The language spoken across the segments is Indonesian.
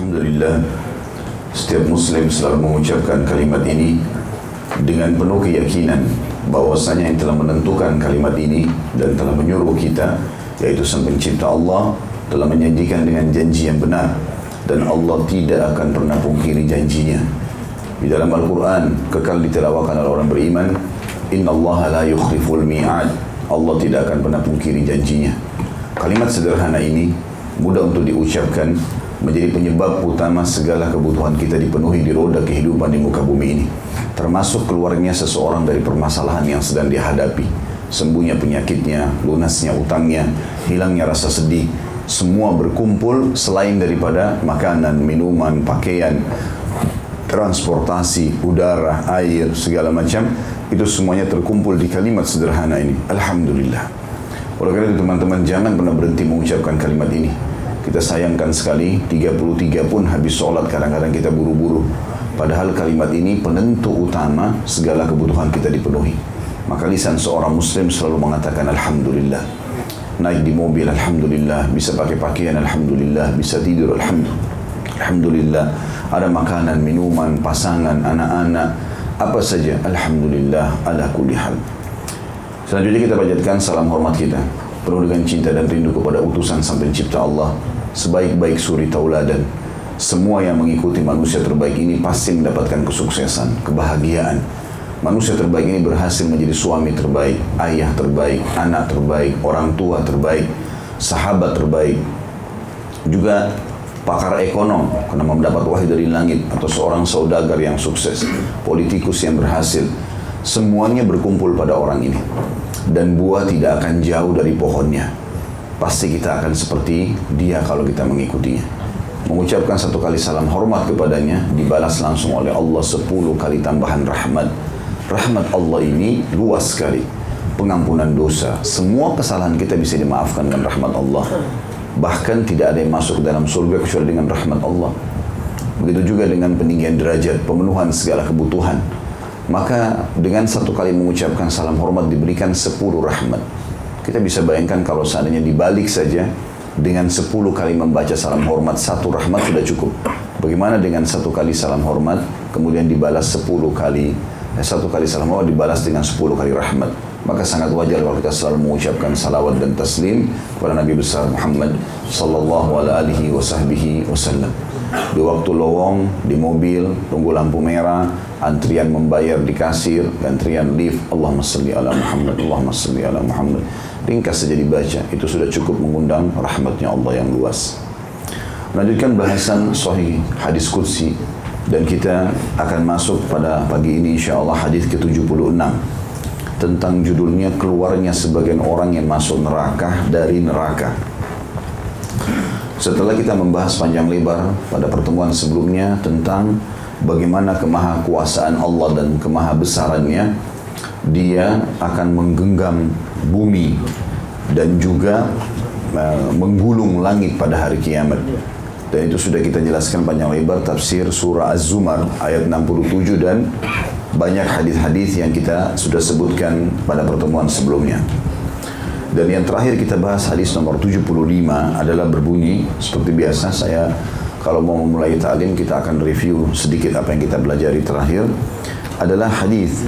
Alhamdulillah, setiap muslim selalu mengucapkan kalimat ini dengan penuh keyakinan bahwasanya yang telah menentukan kalimat ini dan telah menyuruh kita, yaitu Sang Pencipta Allah, telah menjanjikan dengan janji yang benar, dan Allah tidak akan pernah pungkiri janjinya. Di dalam Al-Quran kekal ditelawakan oleh orang beriman, Innallaha la yukhliful mi'ad. Allah tidak akan pernah pungkiri janjinya. Kalimat sederhana ini mudah untuk diucapkan, menjadi penyebab utama segala kebutuhan kita dipenuhi di roda kehidupan di muka bumi ini. Termasuk keluarnya seseorang dari permasalahan yang sedang dihadapi, sembuhnya penyakitnya, lunasnya utangnya, hilangnya rasa sedih. Semua berkumpul selain daripada makanan, minuman, pakaian, transportasi, udara, air, segala macam. Itu semuanya terkumpul di kalimat sederhana ini, Alhamdulillah. Oleh karena itu teman-teman, jangan pernah berhenti mengucapkan kalimat ini. Kita sayangkan sekali, 33 pun habis sholat, kadang-kadang kita buru-buru. Padahal kalimat ini penentu utama segala kebutuhan kita dipenuhi. Maka lisan seorang muslim selalu mengatakan Alhamdulillah. Naik di mobil, Alhamdulillah. Bisa pakai pakaian, Alhamdulillah. Bisa tidur, Alhamdulillah. Ada makanan, minuman, pasangan, anak-anak, apa saja, Alhamdulillah ala kulli hal. Selanjutnya kita panjatkan salam hormat kita penuh dengan cinta dan rindu kepada utusan Sang Pencipta Allah, sebaik-baik suri tauladan. Semua yang mengikuti manusia terbaik ini pasti mendapatkan kesuksesan, kebahagiaan. Manusia terbaik ini berhasil menjadi suami terbaik, ayah terbaik, anak terbaik, orang tua terbaik, sahabat terbaik, juga pakar ekonom karena mendapat wahyu dari langit, atau seorang saudagar yang sukses, politikus yang berhasil. Semuanya berkumpul pada orang ini, dan buah tidak akan jauh dari pohonnya. Pasti kita akan seperti dia kalau kita mengikutinya. Mengucapkan satu kali salam hormat kepadanya dibalas langsung oleh Allah 10 kali tambahan rahmat. Rahmat Allah ini luas sekali, pengampunan dosa, semua kesalahan kita bisa dimaafkan dengan rahmat Allah. Bahkan tidak ada yang masuk dalam surga kecuali dengan rahmat Allah. Begitu juga dengan peninggian derajat, pemenuhan segala kebutuhan. Maka dengan satu kali mengucapkan salam hormat diberikan 10 rahmat. Kita bisa bayangkan kalau seandainya dibalik saja, dengan 10 kali membaca salam hormat, satu rahmat sudah cukup. Bagaimana dengan satu kali salam hormat kemudian dibalas 10 kali, satu kali salam hormat dibalas dengan 10 kali rahmat. Maka sangat wajar kalau kita selalu mengucapkan salawat dan taslim kepada Nabi besar Muhammad sallallahu alaihi wasallam. Di waktu lowong, di mobil, tunggu lampu merah, antrian membayar di kasir, antrian lift, Allahumma salli ala Muhammad, Allahumma salli ala Muhammad. Ringkas saja dibaca, itu sudah cukup mengundang rahmatnya Allah yang luas. Melanjutkan bahasan sahih hadis qudsi, dan kita akan masuk pada pagi ini insyaAllah hadis ke-76 tentang judulnya keluarnya sebagian orang yang masuk neraka dari neraka. Setelah kita membahas panjang lebar pada pertemuan sebelumnya tentang bagaimana kemahakuasaan Allah dan kemahabesarannya, dia akan menggenggam bumi dan juga menggulung langit pada hari kiamat. Dan itu sudah kita jelaskan panjang lebar tafsir surah Az-Zumar ayat 67 dan banyak hadis-hadis yang kita sudah sebutkan pada pertemuan sebelumnya. Dan yang terakhir kita bahas hadis nomor 75 adalah berbunyi seperti biasa. Saya kalau mau memulai ta'lim kita akan review sedikit apa yang kita pelajari terakhir. Adalah hadis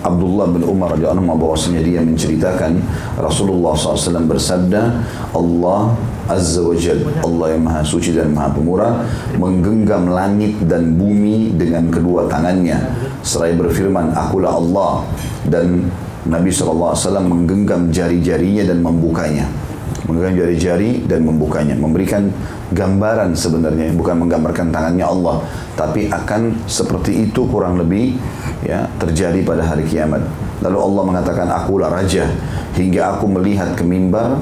Abdullah bin Umar radhiyallahu anhu bahwasanya dia menceritakan Rasulullah SAW bersabda, Allah Azza wa Jalla, Allah yang maha suci dan maha pemurah, menggenggam langit dan bumi dengan kedua tangannya seraya berfirman, akulah Allah. Dan Nabi SAW menggenggam jari-jarinya dan membukanya. Menggenggam jari-jari dan membukanya. Memberikan gambaran sebenarnya, bukan menggambarkan tangannya Allah, tapi akan seperti itu kurang lebih ya terjadi pada hari kiamat. Lalu Allah mengatakan, akulah raja, hingga aku melihat ke mimbar.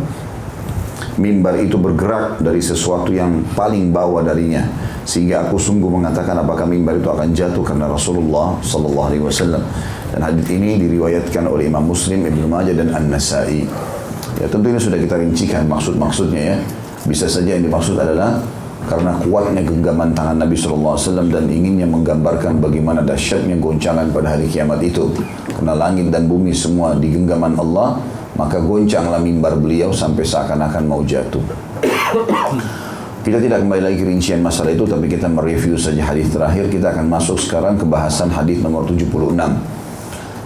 Mimbar itu bergerak dari sesuatu yang paling bawah darinya, sehingga aku sungguh mengatakan apakah mimbar itu akan jatuh karena Rasulullah SAW. Dan hadis ini diriwayatkan oleh Imam Muslim, Ibnu Majah dan An-Nasai. Ya tentu ini sudah kita rincikan maksud-maksudnya ya. Bisa saja yang dimaksud adalah karena kuatnya genggaman tangan Nabi SAW dan inginnya menggambarkan bagaimana dahsyatnya goncangan pada hari kiamat itu. Karena langit dan bumi semua di genggaman Allah, maka goncanglah mimbar beliau sampai seakan-akan mau jatuh. Kita tidak kembali lagi ke rincian masalah itu, tapi kita mereview saja hadis terakhir. Kita akan masuk sekarang ke bahasan hadis nomor 76.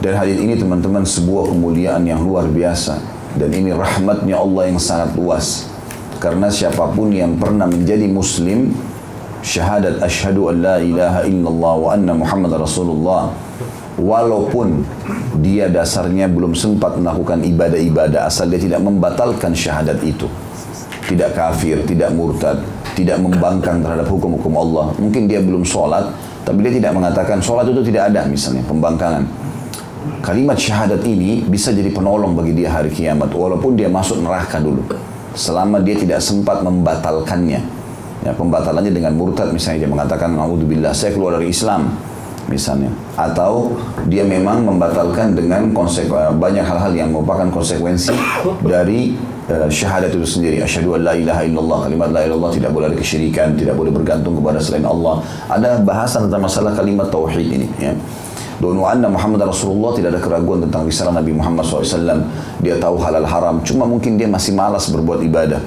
Dan hadis ini teman-teman sebuah kemuliaan yang luar biasa. Dan ini rahmatnya Allah yang sangat luas. Karena siapapun yang pernah menjadi muslim, syahadat asyhadu an la ilaha illallah wa anna Muhammad Rasulullah, walaupun dia dasarnya belum sempat melakukan ibadah-ibadah, asal dia tidak membatalkan syahadat itu, tidak kafir, tidak murtad, tidak membangkang terhadap hukum-hukum Allah. Mungkin dia belum sholat, tapi dia tidak mengatakan sholat itu tidak ada, misalnya pembangkangan. Kalimat syahadat ini bisa jadi penolong bagi dia hari kiamat, walaupun dia masuk neraka dulu, selama dia tidak sempat membatalkannya. Ya, pembatalannya dengan murtad, misalnya dia mengatakan naudzubillah, saya keluar dari Islam, misalnya. Atau dia memang membatalkan dengan banyak hal-hal yang merupakan konsekuensi dari syahadat itu sendiri. Asyhadu an la ilaha illallah, kalimat la ilaha illallah, tidak boleh ada kesyirikan, tidak boleh bergantung kepada selain Allah. Ada bahasan tentang masalah kalimat tauhid ini, ya. Dan wa anna Muhammad Rasulullah, tidak ada keraguan tentang risalah Nabi Muhammad SAW. Dia tahu halal haram, cuma mungkin dia masih malas berbuat ibadah.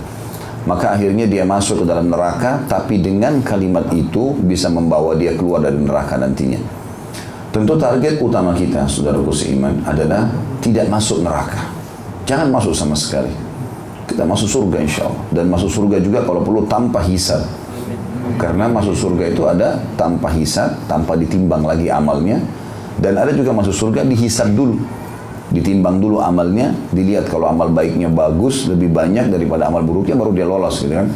Maka akhirnya dia masuk ke dalam neraka, tapi dengan kalimat itu bisa membawa dia keluar dari neraka nantinya. Tentu target utama kita, saudaraku seiman, adalah tidak masuk neraka. Jangan masuk sama sekali. Kita masuk surga insya Allah. Dan masuk surga juga kalau perlu tanpa hisab. Karena masuk surga itu ada tanpa hisab, tanpa ditimbang lagi amalnya. Dan ada juga masuk surga dihisab dulu. Ditimbang dulu amalnya, dilihat kalau amal baiknya bagus, lebih banyak daripada amal buruknya, baru dia lolos, gitu kan.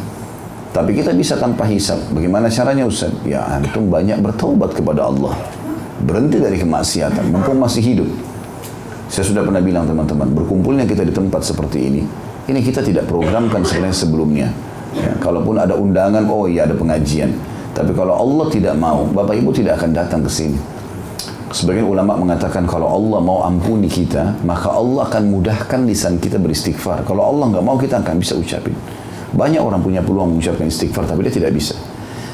Tapi kita bisa tanpa hisab. Bagaimana caranya, Ustaz? Ya, antum banyak bertaubat kepada Allah. Berhenti dari kemaksiatan, mumpung masih hidup. Saya sudah pernah bilang teman-teman, berkumpulnya kita di tempat seperti ini kita tidak programkan sebenarnya sebelumnya. Ya, kalaupun ada undangan, oh iya ada pengajian. Tapi kalau Allah tidak mau, Bapak Ibu tidak akan datang ke sini. Sebagian ulama mengatakan kalau Allah mau ampuni kita, maka Allah akan mudahkan lisan kita beristighfar. Kalau Allah nggak mau, kita akan bisa ucapin. Banyak orang punya peluang mengucapkan istighfar, tapi dia tidak bisa.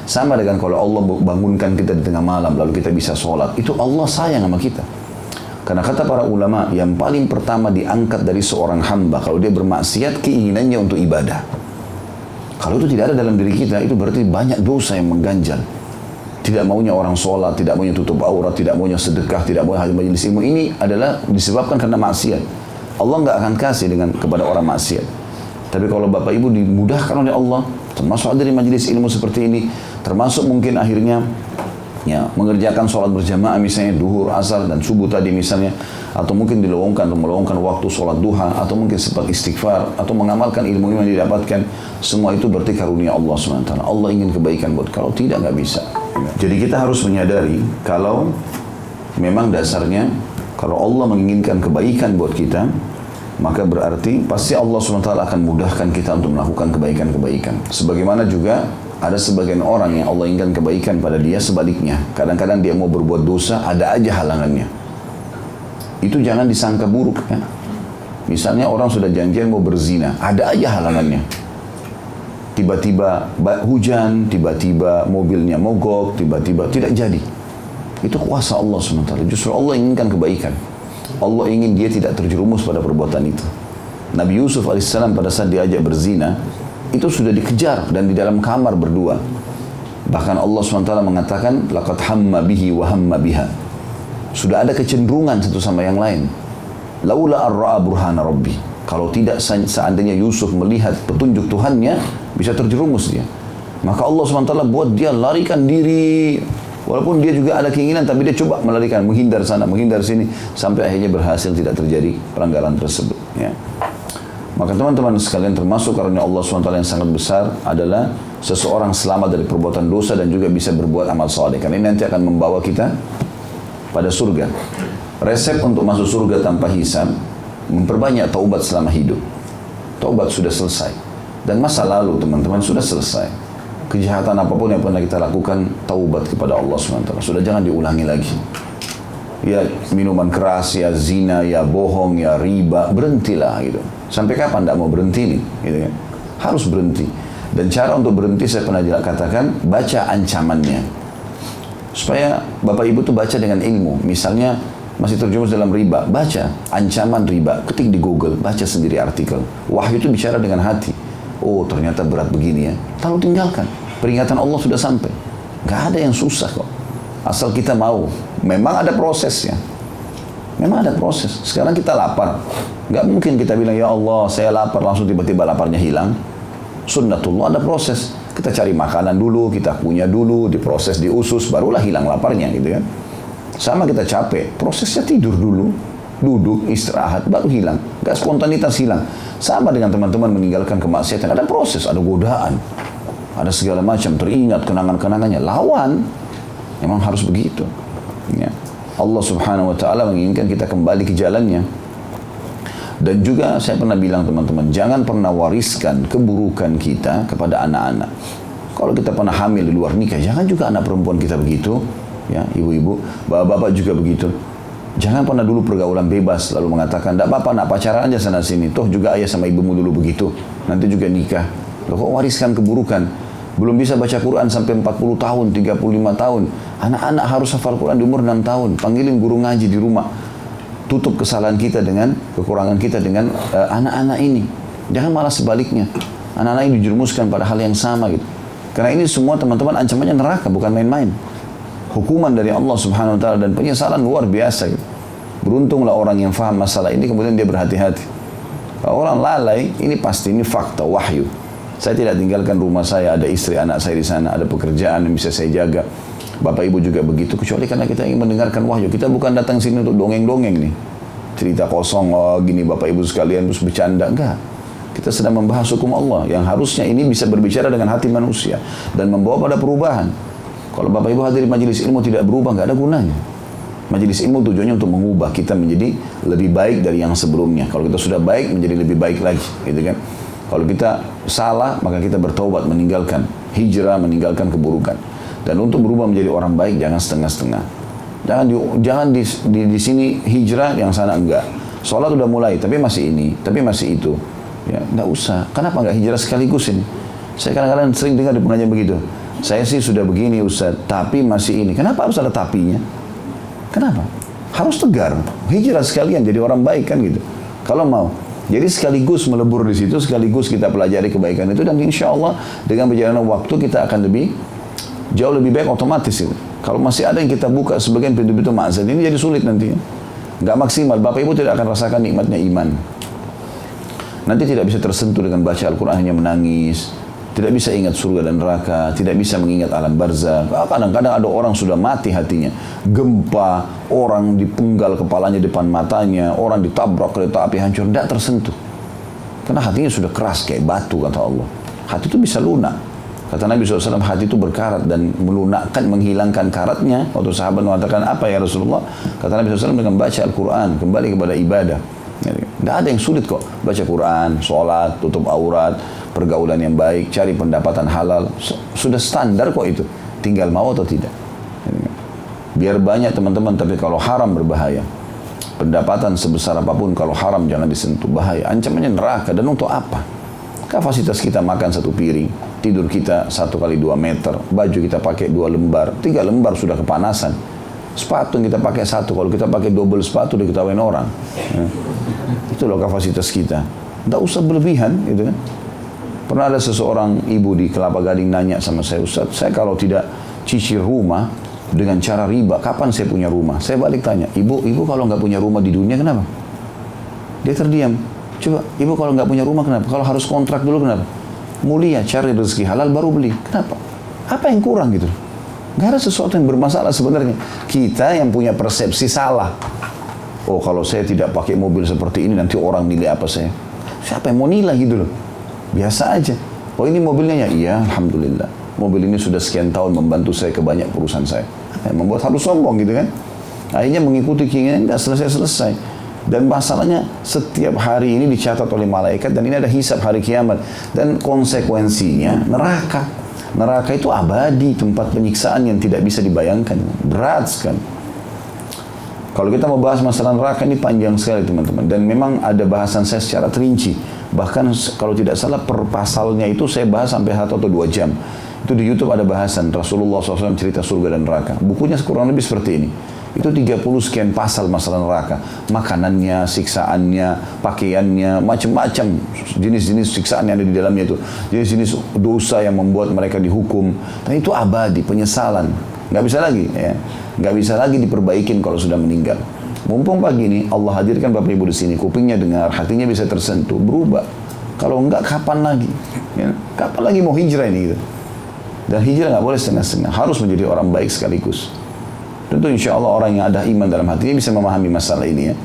Sama dengan kalau Allah bangunkan kita di tengah malam, lalu kita bisa sholat. Itu Allah sayang sama kita. Karena kata para ulama, yang paling pertama diangkat dari seorang hamba, kalau dia bermaksiat, keinginannya untuk ibadah. Kalau itu tidak ada dalam diri kita, itu berarti banyak dosa yang mengganjal. Tidak maunya orang sholat, tidak maunya tutup aurat, tidak maunya sedekah, tidak maunya hadir majelis ilmu. Ini adalah disebabkan karena maksiat. Allah nggak akan kasih kepada orang maksiat. Tapi kalau Bapak Ibu dimudahkan oleh Allah, termasuk hadir di majelis ilmu seperti ini, termasuk mungkin akhirnya ya mengerjakan sholat berjamaah misalnya duhur, asar dan subuh tadi misalnya, atau mungkin meluangkan waktu sholat duha, atau mungkin sempat istighfar, atau mengamalkan ilmu yang didapatkan, semua itu berarti karunia Allah SWT. Allah ingin kebaikan buat, kalau tidak nggak bisa. Jadi kita harus menyadari kalau memang dasarnya kalau Allah menginginkan kebaikan buat kita, maka berarti pasti Allah SWT akan mudahkan kita untuk melakukan kebaikan-kebaikan. Sebagaimana juga ada sebagian orang yang Allah inginkan kebaikan pada dia, sebaliknya. Kadang-kadang dia mau berbuat dosa, ada aja halangannya. Itu jangan disangka buruk, ya. Misalnya orang sudah janjian mau berzina, ada aja halangannya. Tiba-tiba hujan, tiba-tiba mobilnya mogok, tiba-tiba tidak jadi. Itu kuasa Allah SWT. Justru Allah inginkan kebaikan. Allah ingin dia tidak terjerumus pada perbuatan itu. Nabi Yusuf AS pada saat diajak berzina, itu sudah dikejar dan di dalam kamar berdua. Bahkan Allah SWT mengatakan, laqad hamma bihi wa hamma biha. Sudah ada kecenderungan satu sama yang lain. Laula ar-ra'a burhana rabbi. Kalau tidak seandainya Yusuf melihat petunjuk Tuhannya, bisa terjerumus dia. Maka Allah SWT buat dia larikan diri. Walaupun dia juga ada keinginan, tapi dia coba melarikan, menghindar sana, menghindar sini, sampai akhirnya berhasil tidak terjadi pelanggaran tersebut. Ya. Maka teman-teman sekalian, termasuk karunia Allah SWT yang sangat besar adalah seseorang selamat dari perbuatan dosa dan juga bisa berbuat amal saleh. Karena ini nanti akan membawa kita pada surga. Resep untuk masuk surga tanpa hisab, memperbanyak taubat selama hidup. Taubat sudah selesai. Dan masa lalu teman-teman sudah selesai. Kejahatan apapun yang pernah kita lakukan, taubat kepada Allah SWT. Sudah jangan diulangi lagi. Ya minuman keras, ya zina, ya bohong, ya riba, berhentilah gitu. Sampai kapan tidak mau berhenti nih? Gitu kan? Harus berhenti. Dan cara untuk berhenti saya pernah katakan, baca ancamannya. Supaya Bapak Ibu tuh baca dengan ilmu. Misalnya masih terjerumus dalam riba, baca ancaman riba, ketik di Google, baca sendiri artikel. Wahyu itu bicara dengan hati. oh ternyata berat begini ya, lalu tinggalkan. Peringatan Allah sudah sampai. Gak ada yang susah kok. Asal kita mau. Memang ada prosesnya. Memang ada proses. Sekarang kita lapar. Gak mungkin kita bilang, ya Allah saya lapar, langsung tiba-tiba laparnya hilang. Sunnatullah ada proses. Kita cari makanan dulu, kita punya dulu, diproses di usus, barulah hilang laparnya gitu kan. Sama kita capek, prosesnya tidur dulu, duduk, istirahat, baru hilang. Gak spontanitas hilang. Sama dengan teman-teman meninggalkan kemaksiatan, ada proses, ada godaan, ada segala macam, teringat kenangan-kenangannya. Lawan, memang harus begitu. Ya. Allah subhanahu wa ta'ala menginginkan kita kembali ke jalannya. Dan juga saya pernah bilang teman-teman, jangan pernah wariskan keburukan kita kepada anak-anak. Kalau kita pernah hamil di luar nikah, jangan juga anak perempuan kita begitu. Ya, ibu-ibu, bapak-bapak juga begitu. Jangan pernah dulu pergaulan bebas, lalu mengatakan, tidak apa-apa, nak pacaran aja sana sini. Toh juga ayah sama ibumu dulu begitu, nanti juga nikah. Loh, kok wariskan keburukan? Belum bisa baca Quran sampai 40 tahun, 35 tahun. Anak-anak harus hafal Quran di umur 6 tahun. Panggilin guru ngaji di rumah. Tutup kesalahan kita dengan, kekurangan kita dengan anak-anak ini. Jangan malah sebaliknya. Anak-anak ini dijerumuskan pada hal yang sama gitu. Karena ini semua teman-teman ancamannya neraka, bukan main-main. Hukuman dari Allah subhanahu wa ta'ala dan penyesalan luar biasa gitu. Beruntunglah orang yang faham masalah ini kemudian dia berhati-hati. Kalau orang lalai, ini pasti, ini fakta, wahyu. Saya tidak tinggalkan rumah saya, ada istri anak saya di sana, ada pekerjaan yang bisa saya jaga. Bapak ibu juga begitu, kecuali karena kita ingin mendengarkan wahyu. Kita bukan datang sini untuk dongeng-dongeng nih. Cerita kosong, oh gini bapak ibu sekalian, terus bercanda. Enggak. Kita sedang membahas hukum Allah, yang harusnya ini bisa berbicara dengan hati manusia. Dan membawa pada perubahan. Kalau bapak ibu hadir di majelis ilmu tidak berubah, nggak ada gunanya. Majelis ilmu tujuannya untuk mengubah kita menjadi lebih baik dari yang sebelumnya. Kalau kita sudah baik, menjadi lebih baik lagi, gitu kan? Kalau kita salah, maka kita bertaubat, meninggalkan hijrah, meninggalkan keburukan. Dan untuk berubah menjadi orang baik, jangan setengah-setengah. Jangan di sini hijrah, yang sana enggak. Sholat udah mulai, tapi masih ini, tapi masih itu. Ya, enggak usah. Kenapa enggak hijrah sekaligus ini? Saya kadang-kadang sering dengar di pengajian begitu. Saya sih sudah begini Ustaz, tapi masih ini. Kenapa harus ada tapinya? Kenapa? Harus tegar. Hijrah sekalian jadi orang baik kan gitu. Kalau mau. Jadi sekaligus melebur di situ, sekaligus kita pelajari kebaikan itu, dan insya Allah dengan perjalanan waktu kita akan jauh lebih baik otomatis itu. Kalau masih ada yang kita buka sebagian pintu-pintu maksiat ini jadi sulit nanti. Nggak maksimal. Bapak Ibu tidak akan rasakan nikmatnya iman. Nanti tidak bisa tersentuh dengan baca Al-Quran, hanya menangis. Tidak bisa ingat surga dan neraka, tidak bisa mengingat alam barzakh. Kadang-kadang ada orang sudah mati hatinya. Gempa, orang dipenggal kepalanya depan matanya, orang ditabrak kereta api hancur, tidak tersentuh. Karena hatinya sudah keras kayak batu, kata Allah. Hati itu bisa lunak. Kata Nabi SAW, hati itu berkarat dan melunakkan, menghilangkan karatnya. Waktu sahabat mengatakan, apa ya Rasulullah? Kata Nabi SAW, dengan baca Al-Quran, kembali kepada ibadah. Tidak ada yang sulit kok. Baca Quran, sholat, tutup aurat, pergaulan yang baik, cari pendapatan halal. Sudah standar kok itu. Tinggal mau atau tidak. Biar banyak teman-teman, tapi kalau haram berbahaya. Pendapatan sebesar apapun, kalau haram jangan disentuh, bahaya. Ancamannya neraka. Dan untuk apa? Kapasitas kita makan 1 piring, tidur kita 1 kali 2 meter, baju kita pakai 2 lembar, 3 lembar sudah kepanasan. Sepatu yang kita pakai 1, kalau kita pakai double sepatu diketawain orang. Itu loh kapasitas kita. Tidak usah berlebihan, gitu kan. Pernah ada seseorang ibu di Kelapa Gading nanya sama saya, Ustaz, saya kalau tidak cicil rumah dengan cara riba, kapan saya punya rumah? Saya balik tanya, ibu kalau nggak punya rumah di dunia kenapa? Dia terdiam. Coba, ibu kalau nggak punya rumah kenapa? Kalau harus kontrak dulu kenapa? Mulia, cari rezeki halal baru beli. Kenapa? Apa yang kurang gitu? Gak ada sesuatu yang bermasalah sebenarnya. Kita yang punya persepsi salah. Oh, kalau saya tidak pakai mobil seperti ini, nanti orang nilai apa saya? Siapa yang mau nilai gitu loh? Biasa aja. Oh, ini mobilnya ya? Iya, alhamdulillah. Mobil ini sudah sekian tahun membantu saya ke banyak perusahaan saya. Membuat harus sombong gitu kan. Akhirnya mengikuti keinginan, nggak selesai-selesai. Dan masalahnya setiap hari ini dicatat oleh malaikat, dan ini ada hisab hari kiamat. Dan konsekuensinya neraka. Neraka itu abadi, tempat penyiksaan yang tidak bisa dibayangkan. Berat sekali. Kalau kita mau bahas masalah neraka ini panjang sekali teman-teman. Dan memang ada bahasan saya secara terinci. Bahkan kalau tidak salah per pasalnya itu saya bahas sampai 1 atau 2 jam. Itu di YouTube ada bahasan Rasulullah SAW cerita surga dan neraka. Bukunya kurang lebih seperti ini. Itu 30 sekian pasal masalah neraka. Makanannya, siksaannya, pakaiannya, macam-macam jenis-jenis siksaan yang ada di dalamnya itu. Jenis-jenis dosa yang membuat mereka dihukum. Dan itu abadi, penyesalan. Nggak bisa lagi, ya. Nggak bisa lagi diperbaikin kalau sudah meninggal. Mumpung pagi ini Allah hadirkan Bapak Ibu di sini, kupingnya dengar, hatinya bisa tersentuh, berubah. Kalau enggak, kapan lagi? Ya. Kapan lagi mau hijrah ini gitu? Dan hijrah nggak boleh setengah-setengah, harus menjadi orang baik sekaligus. Tentu insya Allah orang yang ada iman dalam hatinya bisa memahami masalah ini ya.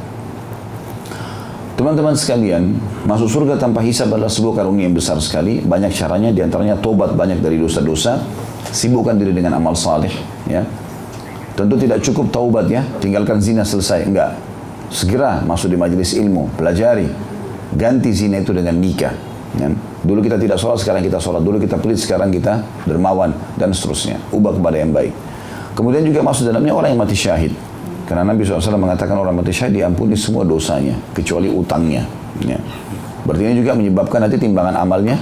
Teman-teman sekalian, masuk surga tanpa hisab adalah sebuah karunia yang besar sekali. Banyak caranya, diantaranya tobat banyak dari dosa-dosa, sibukkan diri dengan amal saleh. Ya. Tentu tidak cukup taubat ya, tinggalkan zina selesai, enggak. Segera masuk di majelis ilmu, pelajari, ganti zina itu dengan nikah. Ya. Dulu kita tidak sholat, sekarang kita sholat. Dulu kita pelit, sekarang kita dermawan, dan seterusnya. Ubah kepada yang baik. Kemudian juga masuk dalamnya orang yang mati syahid. Karena Nabi SAW mengatakan orang mati syahid diampuni semua dosanya, kecuali utangnya. Ya. Berarti ini juga menyebabkan nanti timbangan amalnya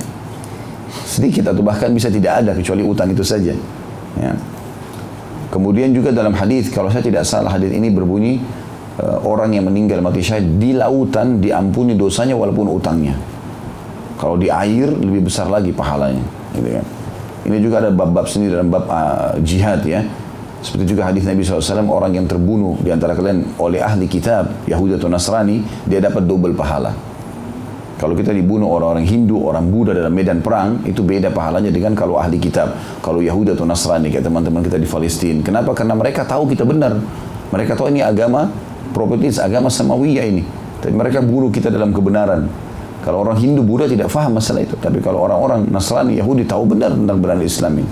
sedikit atau bahkan bisa tidak ada, kecuali utang itu saja. Ya. Kemudian juga dalam hadis, kalau saya tidak salah hadis ini berbunyi, orang yang meninggal mati syahid di lautan diampuni dosanya walaupun utangnya. Kalau di air lebih besar lagi pahalanya. Gitu kan. Ini juga ada bab-bab sendiri dalam bab jihad ya. Seperti juga hadis Nabi SAW, orang yang terbunuh di antara kalian oleh ahli kitab, Yahudi atau Nasrani, dia dapat double pahala. Kalau kita dibunuh orang-orang Hindu, orang Buddha dalam medan perang, itu beda pahalanya dengan kalau ahli kitab. Kalau Yahudi atau Nasrani, kayak teman-teman kita di Palestina. Kenapa? Karena mereka tahu kita benar. Mereka tahu ini agama propetis, agama samawiyah ini. Tapi mereka bunuh kita dalam kebenaran. Kalau orang Hindu, Buddha tidak faham masalah itu. Tapi kalau orang-orang Nasrani, Yahudi tahu benar tentang benar Islam ini.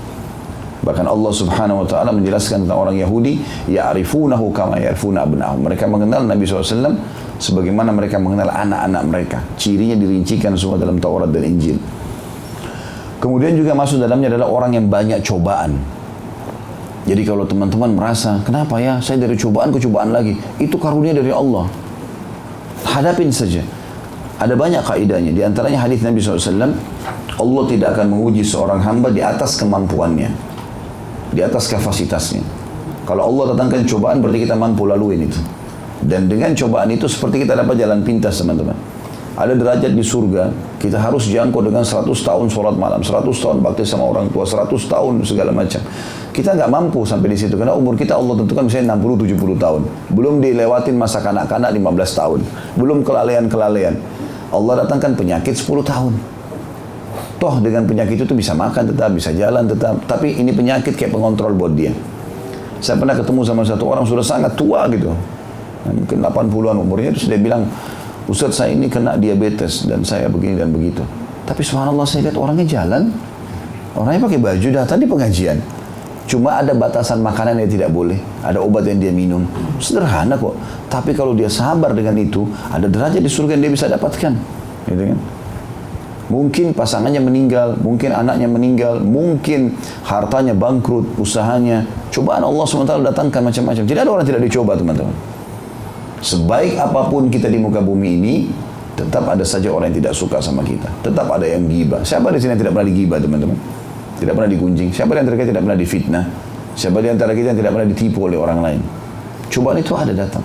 Bahkan Allah Subhanahu wa taala menjelaskan tentang orang Yahudi, ya'rifunahu kama ya'rifuna abna'ahum. Mereka mengenal Nabi SAW sebagaimana mereka mengenal anak-anak mereka. Cirinya dirincikan semua dalam Taurat dan Injil. Kemudian juga masuk dalamnya adalah orang yang banyak cobaan. Jadi kalau teman-teman merasa, kenapa ya saya dari cobaan ke cobaan lagi? Itu karunia dari Allah. Hadapin saja. Ada banyak kaidahnya. Di antaranya hadis Nabi SAW, Allah tidak akan menguji seorang hamba di atas kemampuannya, di atas kapasitasnya. Kalau Allah datangkan cobaan, berarti kita mampu laluin itu. Dan dengan cobaan itu seperti kita dapat jalan pintas, teman-teman. Ada derajat di surga, kita harus jangkau dengan 100 tahun sholat malam, 100 tahun bakti sama orang tua, 100 tahun segala macam. Kita nggak mampu sampai di situ, karena umur kita Allah tentukan misalnya 60-70 tahun. Belum dilewatin masa kanak-kanak 15 tahun. Belum kelalaian-kelalaian. Allah datangkan penyakit 10 tahun. Toh dengan penyakit itu bisa makan tetap, bisa jalan tetap. Tapi ini penyakit kayak pengontrol buat dia. Saya pernah ketemu sama satu orang sudah sangat tua gitu. Mungkin 80-an umurnya, terus dia bilang, Ustaz saya ini kena diabetes dan saya begini dan begitu. Tapi subhanallah saya lihat orangnya jalan. Orangnya pakai baju datang di pengajian. Cuma ada batasan makanan yang tidak boleh. Ada obat yang dia minum. Sederhana kok. Tapi kalau dia sabar dengan itu, ada derajat di surga yang dia bisa dapatkan. Gitu kan? Mungkin pasangannya meninggal, mungkin anaknya meninggal, mungkin hartanya bangkrut, usahanya. Cobaan Allah SWT datangkan macam-macam. Tidak ada orang tidak dicoba, teman-teman. Sebaik apapun kita di muka bumi ini, tetap ada saja orang yang tidak suka sama kita. Tetap ada yang gibah. Siapa di sini yang tidak pernah digibah, teman-teman? Tidak pernah digunjing. Siapa di antara kita tidak pernah difitnah? Siapa di antara kita yang tidak pernah ditipu oleh orang lain? Cobaan itu ada datang.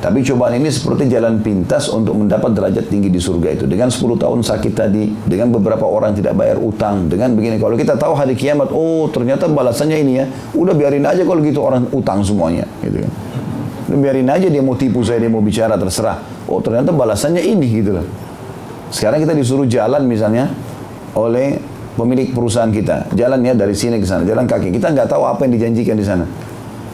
Tapi cobaan ini seperti jalan pintas untuk mendapat derajat tinggi di surga itu. Dengan 10 tahun sakit tadi, dengan beberapa orang tidak bayar utang, dengan begini. Kalau kita tahu hari kiamat, oh ternyata balasannya ini ya. Udah biarin aja kalau gitu orang utang semuanya. Gitu kan. Udah biarin aja dia mau tipu saya, dia mau bicara, terserah. Oh ternyata balasannya ini gitu loh. Sekarang kita disuruh jalan misalnya oleh pemilik perusahaan kita. Jalan ya dari sini ke sana, jalan kaki. Kita nggak tahu apa yang dijanjikan di sana.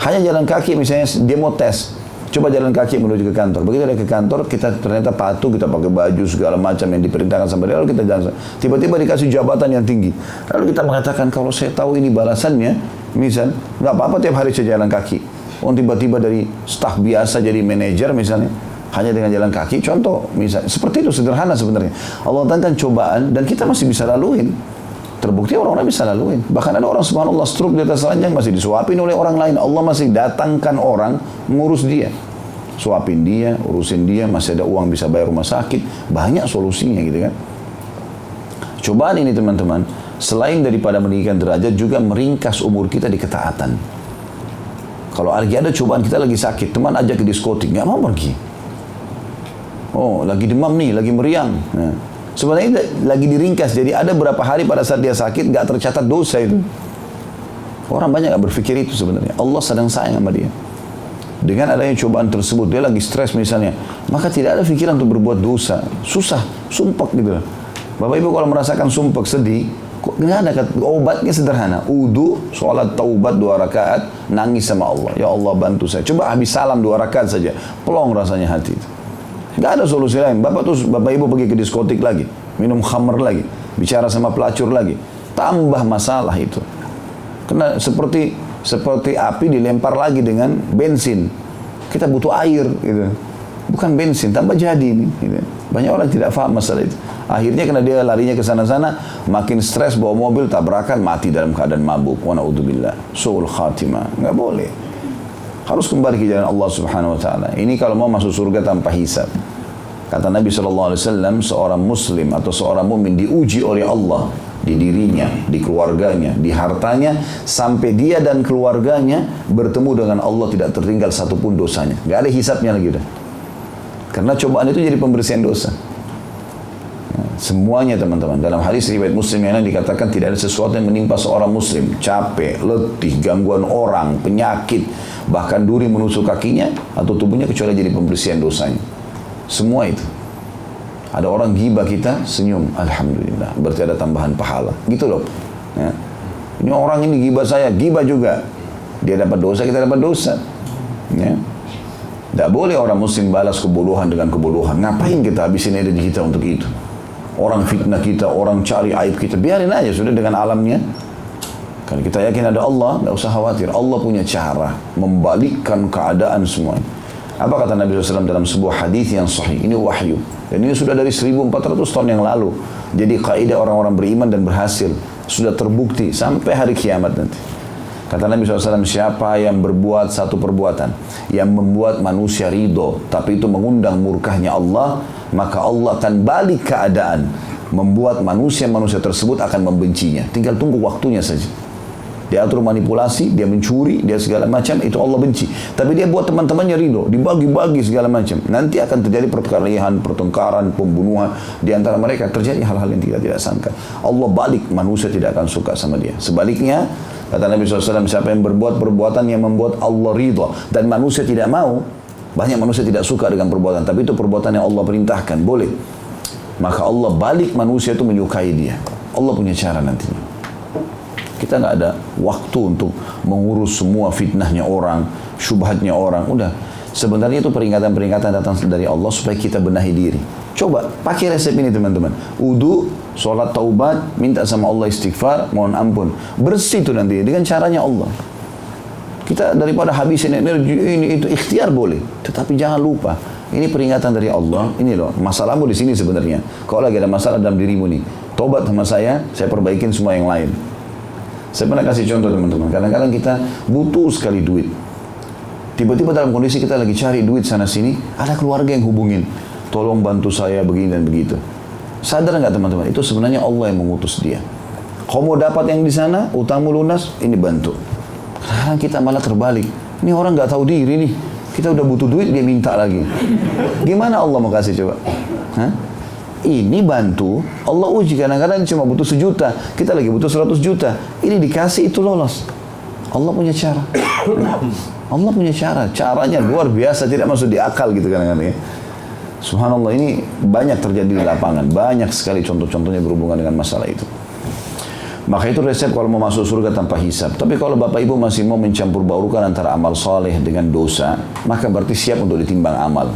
Hanya jalan kaki misalnya dia mau tes. Coba jalan kaki menuju ke kantor. Begitu ada ke kantor, kita ternyata patuh, kita pakai baju segala macam yang diperintahkan sama dia, lalu kita jalan. Tiba-tiba dikasih jabatan yang tinggi. Lalu kita mengatakan, kalau saya tahu ini balasannya, misal, nggak apa-apa tiap hari saya jalan kaki. Oh tiba-tiba dari staf biasa jadi manajer misalnya, hanya dengan jalan kaki, contoh, misal, seperti itu sederhana sebenarnya. Allah datangkan cobaan dan kita masih bisa laluin. Terbukti orang-orang bisa laluin. Bahkan ada orang subhanallah stroke di atas ranjang masih disuapin oleh orang lain. Allah masih datangkan orang mengurus dia. Suapin dia, urusin dia, masih ada uang bisa bayar rumah sakit. Banyak solusinya gitu kan. Cobaan ini teman-teman, selain daripada meninggikan derajat juga meringkas umur kita di ketaatan. Kalau lagi ada cobaan, kita lagi sakit, teman ajak ke diskotik, nggak mau pergi. Oh, lagi demam nih, lagi meriang. Nah, sebenarnya lagi diringkas. Jadi ada berapa hari pada saat dia sakit nggak tercatat dosa itu. Orang banyak nggak berpikir itu sebenarnya. Allah sedang sayang sama dia. Dengan adanya cobaan tersebut, dia lagi stres misalnya, maka tidak ada pikiran untuk berbuat dosa. Susah, sumpek gitu. Bapak Ibu kalau merasakan sumpek, sedih, nggak ada obatnya sederhana. Wudu, sholat taubat 2 rakaat, nangis sama Allah. Ya Allah bantu saya. Coba habis salam 2 rakaat saja, pelong rasanya hati itu. Nggak ada solusi lain. Bapak Ibu pergi ke diskotik lagi, minum khamr lagi, bicara sama pelacur lagi, tambah masalah itu. Karena seperti api dilempar lagi dengan bensin. Kita butuh air, gitu. Bukan bensin, tambah jadi ini. Gitu. Banyak orang tidak paham masalah itu. Akhirnya karena dia larinya ke sana-sana, makin stres bawa mobil, tabrakan, mati dalam keadaan mabuk. Wa na'udzubillah. Su'ul khatimah. Nggak boleh. Harus kembali ke jalan Allah Subhanahu Wa Taala. Ini kalau mau masuk surga tanpa hisab. Kata Nabi SAW, seorang muslim atau seorang mumin diuji oleh Allah di dirinya, di keluarganya, di hartanya, sampai dia dan keluarganya bertemu dengan Allah tidak tertinggal satupun dosanya. Gak ada hisabnya lagi udah. Karena cobaan itu jadi pembersihan dosa. Semuanya teman-teman. Dalam hadis riwayat Muslim yang lain dikatakan tidak ada sesuatu yang menimpa seorang muslim. Capek, letih, gangguan orang, penyakit, bahkan duri menusuk kakinya atau tubuhnya kecuali jadi pembersihan dosanya. Semua itu. Ada orang gibah kita, senyum. Alhamdulillah. Berarti ada tambahan pahala. Gitu loh. Ya. Ini orang ini gibah saya, gibah juga. Dia dapat dosa, kita dapat dosa. Ya. Tidak boleh orang muslim balas kebodohan dengan kebodohan. Ngapain kita habisin energi kita untuk itu? Orang fitnah kita, orang cari aib kita, biarin aja sudah dengan alamnya. Karena kita yakin ada Allah, nggak usah khawatir. Allah punya cara membalikkan keadaan semuanya. Apa kata Nabi SAW dalam sebuah hadis yang sahih? Ini wahyu. Dan ini sudah dari 1400 tahun yang lalu. Jadi kaidah orang-orang beriman dan berhasil sudah terbukti sampai hari kiamat nanti. Kata Nabi SAW, siapa yang berbuat satu perbuatan yang membuat manusia ridho, tapi itu mengundang murkahnya Allah, maka Allah akan balik keadaan, membuat manusia-manusia tersebut akan membencinya. Tinggal tunggu waktunya saja. Dia atur manipulasi, dia mencuri, dia segala macam, itu Allah benci. Tapi dia buat teman-temannya ridho, dibagi-bagi segala macam. Nanti akan terjadi perkelahian, pertengkaran, pembunuhan di antara mereka. Terjadi hal-hal yang tidak sangka. Allah balik, manusia tidak akan suka sama dia. Sebaliknya, kata Nabi SAW, siapa yang berbuat perbuatan yang membuat Allah ridho dan manusia tidak mau, banyak manusia tidak suka dengan perbuatan, tapi itu perbuatan yang Allah perintahkan, boleh. Maka Allah balik manusia itu menyukai dia. Allah punya cara nantinya. Kita nggak ada waktu untuk mengurus semua fitnahnya orang, syubhatnya orang. Udah, sebenarnya itu peringatan-peringatan datang dari Allah supaya kita benahi diri. Coba pakai resep ini teman-teman. Wudu, sholat taubat, minta sama Allah istighfar, mohon ampun. Bersih itu nanti dengan caranya Allah. Kita daripada habisin energi ini itu ikhtiar boleh, tetapi jangan lupa ini peringatan dari Allah. Ini loh masalahmu di sini sebenarnya. Kalau lagi ada masalah dalam dirimu nih, tobat sama saya perbaikin semua yang lain. Saya pernah kasih contoh teman-teman. Kadang-kadang kita butuh sekali duit. Tiba-tiba dalam kondisi kita lagi cari duit sana sini, ada keluarga yang hubungin, tolong bantu saya begini dan begitu. Sadar nggak teman-teman? Itu sebenarnya Allah yang mengutus dia. Kau mau dapat yang di sana, utangmu lunas, ini bantu. Sekarang kita malah terbalik. Ini orang nggak tahu diri nih. Kita udah butuh duit, dia minta lagi. Gimana Allah mau kasih coba? Hah? Ini bantu, Allah uji. Kadang-kadang cuma butuh 1 juta, kita lagi butuh 100 juta. Ini dikasih, itu lolos. Allah punya cara. Allah punya cara. Caranya luar biasa, tidak masuk di akal gitu kadang-kadang ya. Subhanallah, ini banyak terjadi di lapangan. Banyak sekali contoh-contohnya berhubungan dengan masalah itu. Maka itu resep kalau mau masuk surga tanpa hisab. Tapi kalau Bapak Ibu masih mau mencampur baurkan antara amal soleh dengan dosa, maka berarti siap untuk ditimbang amal.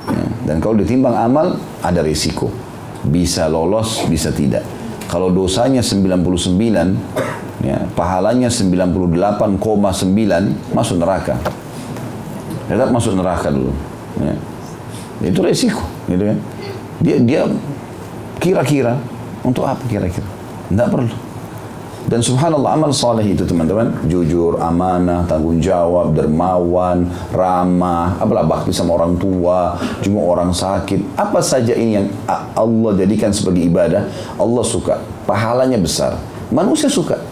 Ya. Dan kalau ditimbang amal, ada risiko. Bisa lolos, bisa tidak. Kalau dosanya 99, ya, pahalanya 98,9, masuk neraka. Tetap masuk neraka dulu. Ya. Itu risiko, gitu kan? Dia kira-kira untuk apa kira-kira? Tidak perlu. Dan subhanallah amal saleh itu teman-teman, jujur, amanah, tanggung jawab, dermawan, ramah, apalah bakti sama orang tua, jenguk orang sakit, apa saja ini yang Allah jadikan sebagai ibadah, Allah suka, pahalanya besar, manusia suka.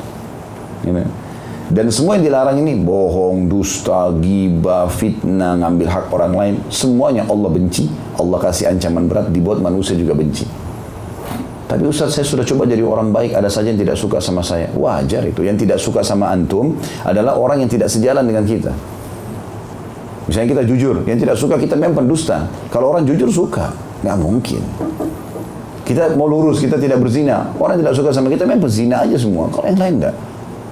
Dan semua yang dilarang ini, bohong, dusta, ghibah, fitnah, ngambil hak orang lain, semuanya Allah benci. Allah kasih ancaman berat, dibuat manusia juga benci. Tapi Ustaz, saya sudah coba jadi orang baik, ada saja yang tidak suka sama saya. Wajar itu. Yang tidak suka sama antum adalah orang yang tidak sejalan dengan kita. Misalnya kita jujur, yang tidak suka kita memang pendusta. Kalau orang jujur suka, nggak mungkin. Kita mau lurus, kita tidak berzina. Orang tidak suka sama kita memang pezina aja semua. Kalau yang lain enggak.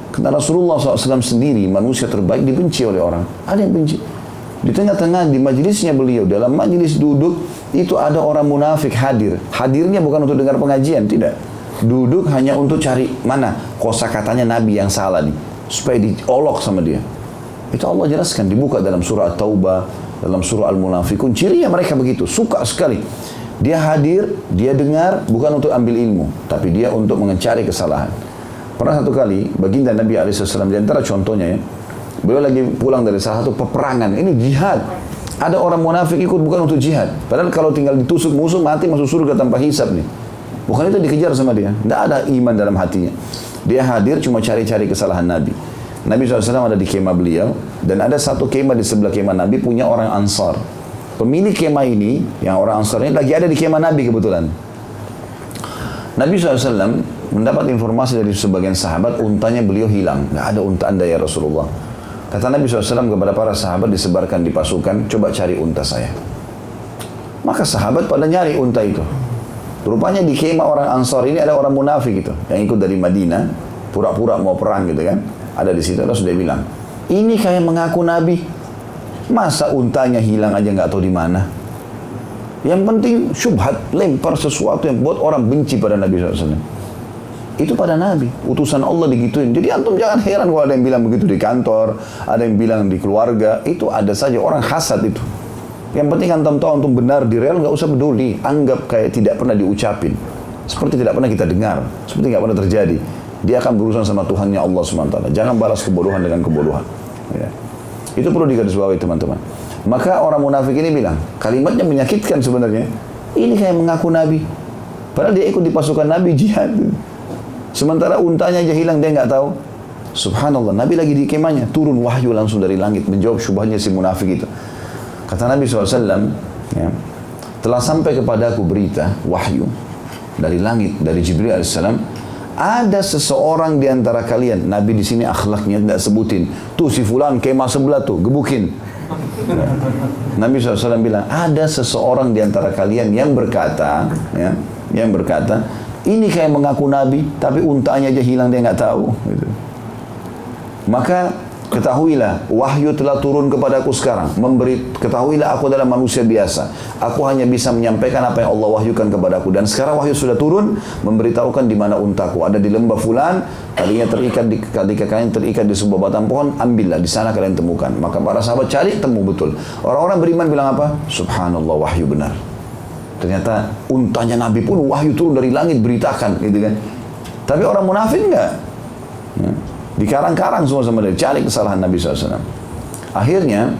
Karena Rasulullah SAW sendiri, manusia terbaik, dibenci oleh orang. Ada yang benci. Di tengah-tengah, di majelisnya beliau, dalam majelis duduk, itu ada orang munafik hadir. Hadirnya bukan untuk dengar pengajian, tidak. Duduk hanya untuk cari mana kosakatanya Nabi yang salah nih. Supaya diolok sama dia. Itu Allah jelaskan, dibuka dalam surah At-Taubah, dalam surah Al-Munafikun. Cirinya mereka begitu, suka sekali. Dia hadir, dia dengar, bukan untuk ambil ilmu. Tapi dia untuk mencari kesalahan. Pernah satu kali, baginda Nabi SAW, di antara contohnya ya, beliau lagi pulang dari salah satu peperangan, ini jihad. Ada orang munafik ikut bukan untuk jihad. Padahal kalau tinggal ditusuk musuh, mati masuk surga tanpa hisab nih. Bukan itu dikejar sama dia. Tidak ada iman dalam hatinya. Dia hadir cuma cari-cari kesalahan Nabi. Nabi SAW ada di kemah beliau, dan ada satu kemah di sebelah kemah Nabi punya orang Ansar. Pemilik kemah ini, yang orang Ansar ini lagi ada di kemah Nabi kebetulan. Nabi SAW mendapat informasi dari sebagian sahabat, untanya beliau hilang. Nggak ada unta Anda ya Rasulullah. Kata Nabi SAW kepada para sahabat, disebarkan di pasukan, coba cari unta saya. Maka sahabat pada nyari unta itu. Rupanya di kemah orang Ansar ini ada orang munafik gitu, yang ikut dari Madinah, pura-pura mau perang gitu kan. Ada di situ, Rasul sudah bilang, ini kayak mengaku Nabi. Masa untanya hilang aja nggak tahu di mana. Yang penting syubhat, lempar sesuatu yang buat orang benci pada Nabi SAW. Itu pada Nabi, utusan Allah digituin. Jadi antum jangan heran kalau ada yang bilang begitu di kantor, ada yang bilang di keluarga, itu ada saja orang hasad itu. Yang penting antum tahu antum benar di real, nggak usah peduli, anggap kayak tidak pernah diucapin, seperti tidak pernah kita dengar, seperti nggak pernah terjadi. Dia akan berurusan sama Tuhannya Allah SWT. Jangan balas kebodohan dengan kebodohan. Ya. Itu perlu digarisbawahi teman-teman. Maka orang munafik ini bilang, kalimatnya menyakitkan sebenarnya. Ini kayak mengaku Nabi. Padahal dia ikut di pasukan Nabi jihad. Sementara untanya aja hilang, dia nggak tahu. Subhanallah, Nabi lagi di kemahnya, turun wahyu langsung dari langit menjawab syubhahnya si munafik itu. Kata Nabi SAW, ya, telah sampai kepadaku berita wahyu dari langit, dari Jibril AS. Ada seseorang di antara kalian, Nabi di sini akhlaknya tidak sebutin, tuh si fulan kemah sebelah tuh, gebukin. Nabi SAW bilang, ada seseorang di antara kalian yang berkata, ya, ini kayak mengaku Nabi, tapi untanya aja hilang, dia nggak tahu. Gitu. Maka ketahuilah, wahyu telah turun kepadaku sekarang. Ketahuilah aku adalah manusia biasa. Aku hanya bisa menyampaikan apa yang Allah wahyukan kepadaku. Dan sekarang wahyu sudah turun, memberitahukan di mana untaku. Ada di lembah fulan, tadinya ketika kalian terikat di sebuah batang pohon, ambillah, di sana kalian temukan. Maka para sahabat cari, temu betul. Orang-orang beriman bilang apa? Subhanallah, wahyu benar. Ternyata untanya Nabi pun wahyu turun dari langit, beritakan, gitu kan. Tapi orang munafik enggak. Ya. Dikarang-karang semua sama dia, cari kesalahan Nabi SAW. Akhirnya,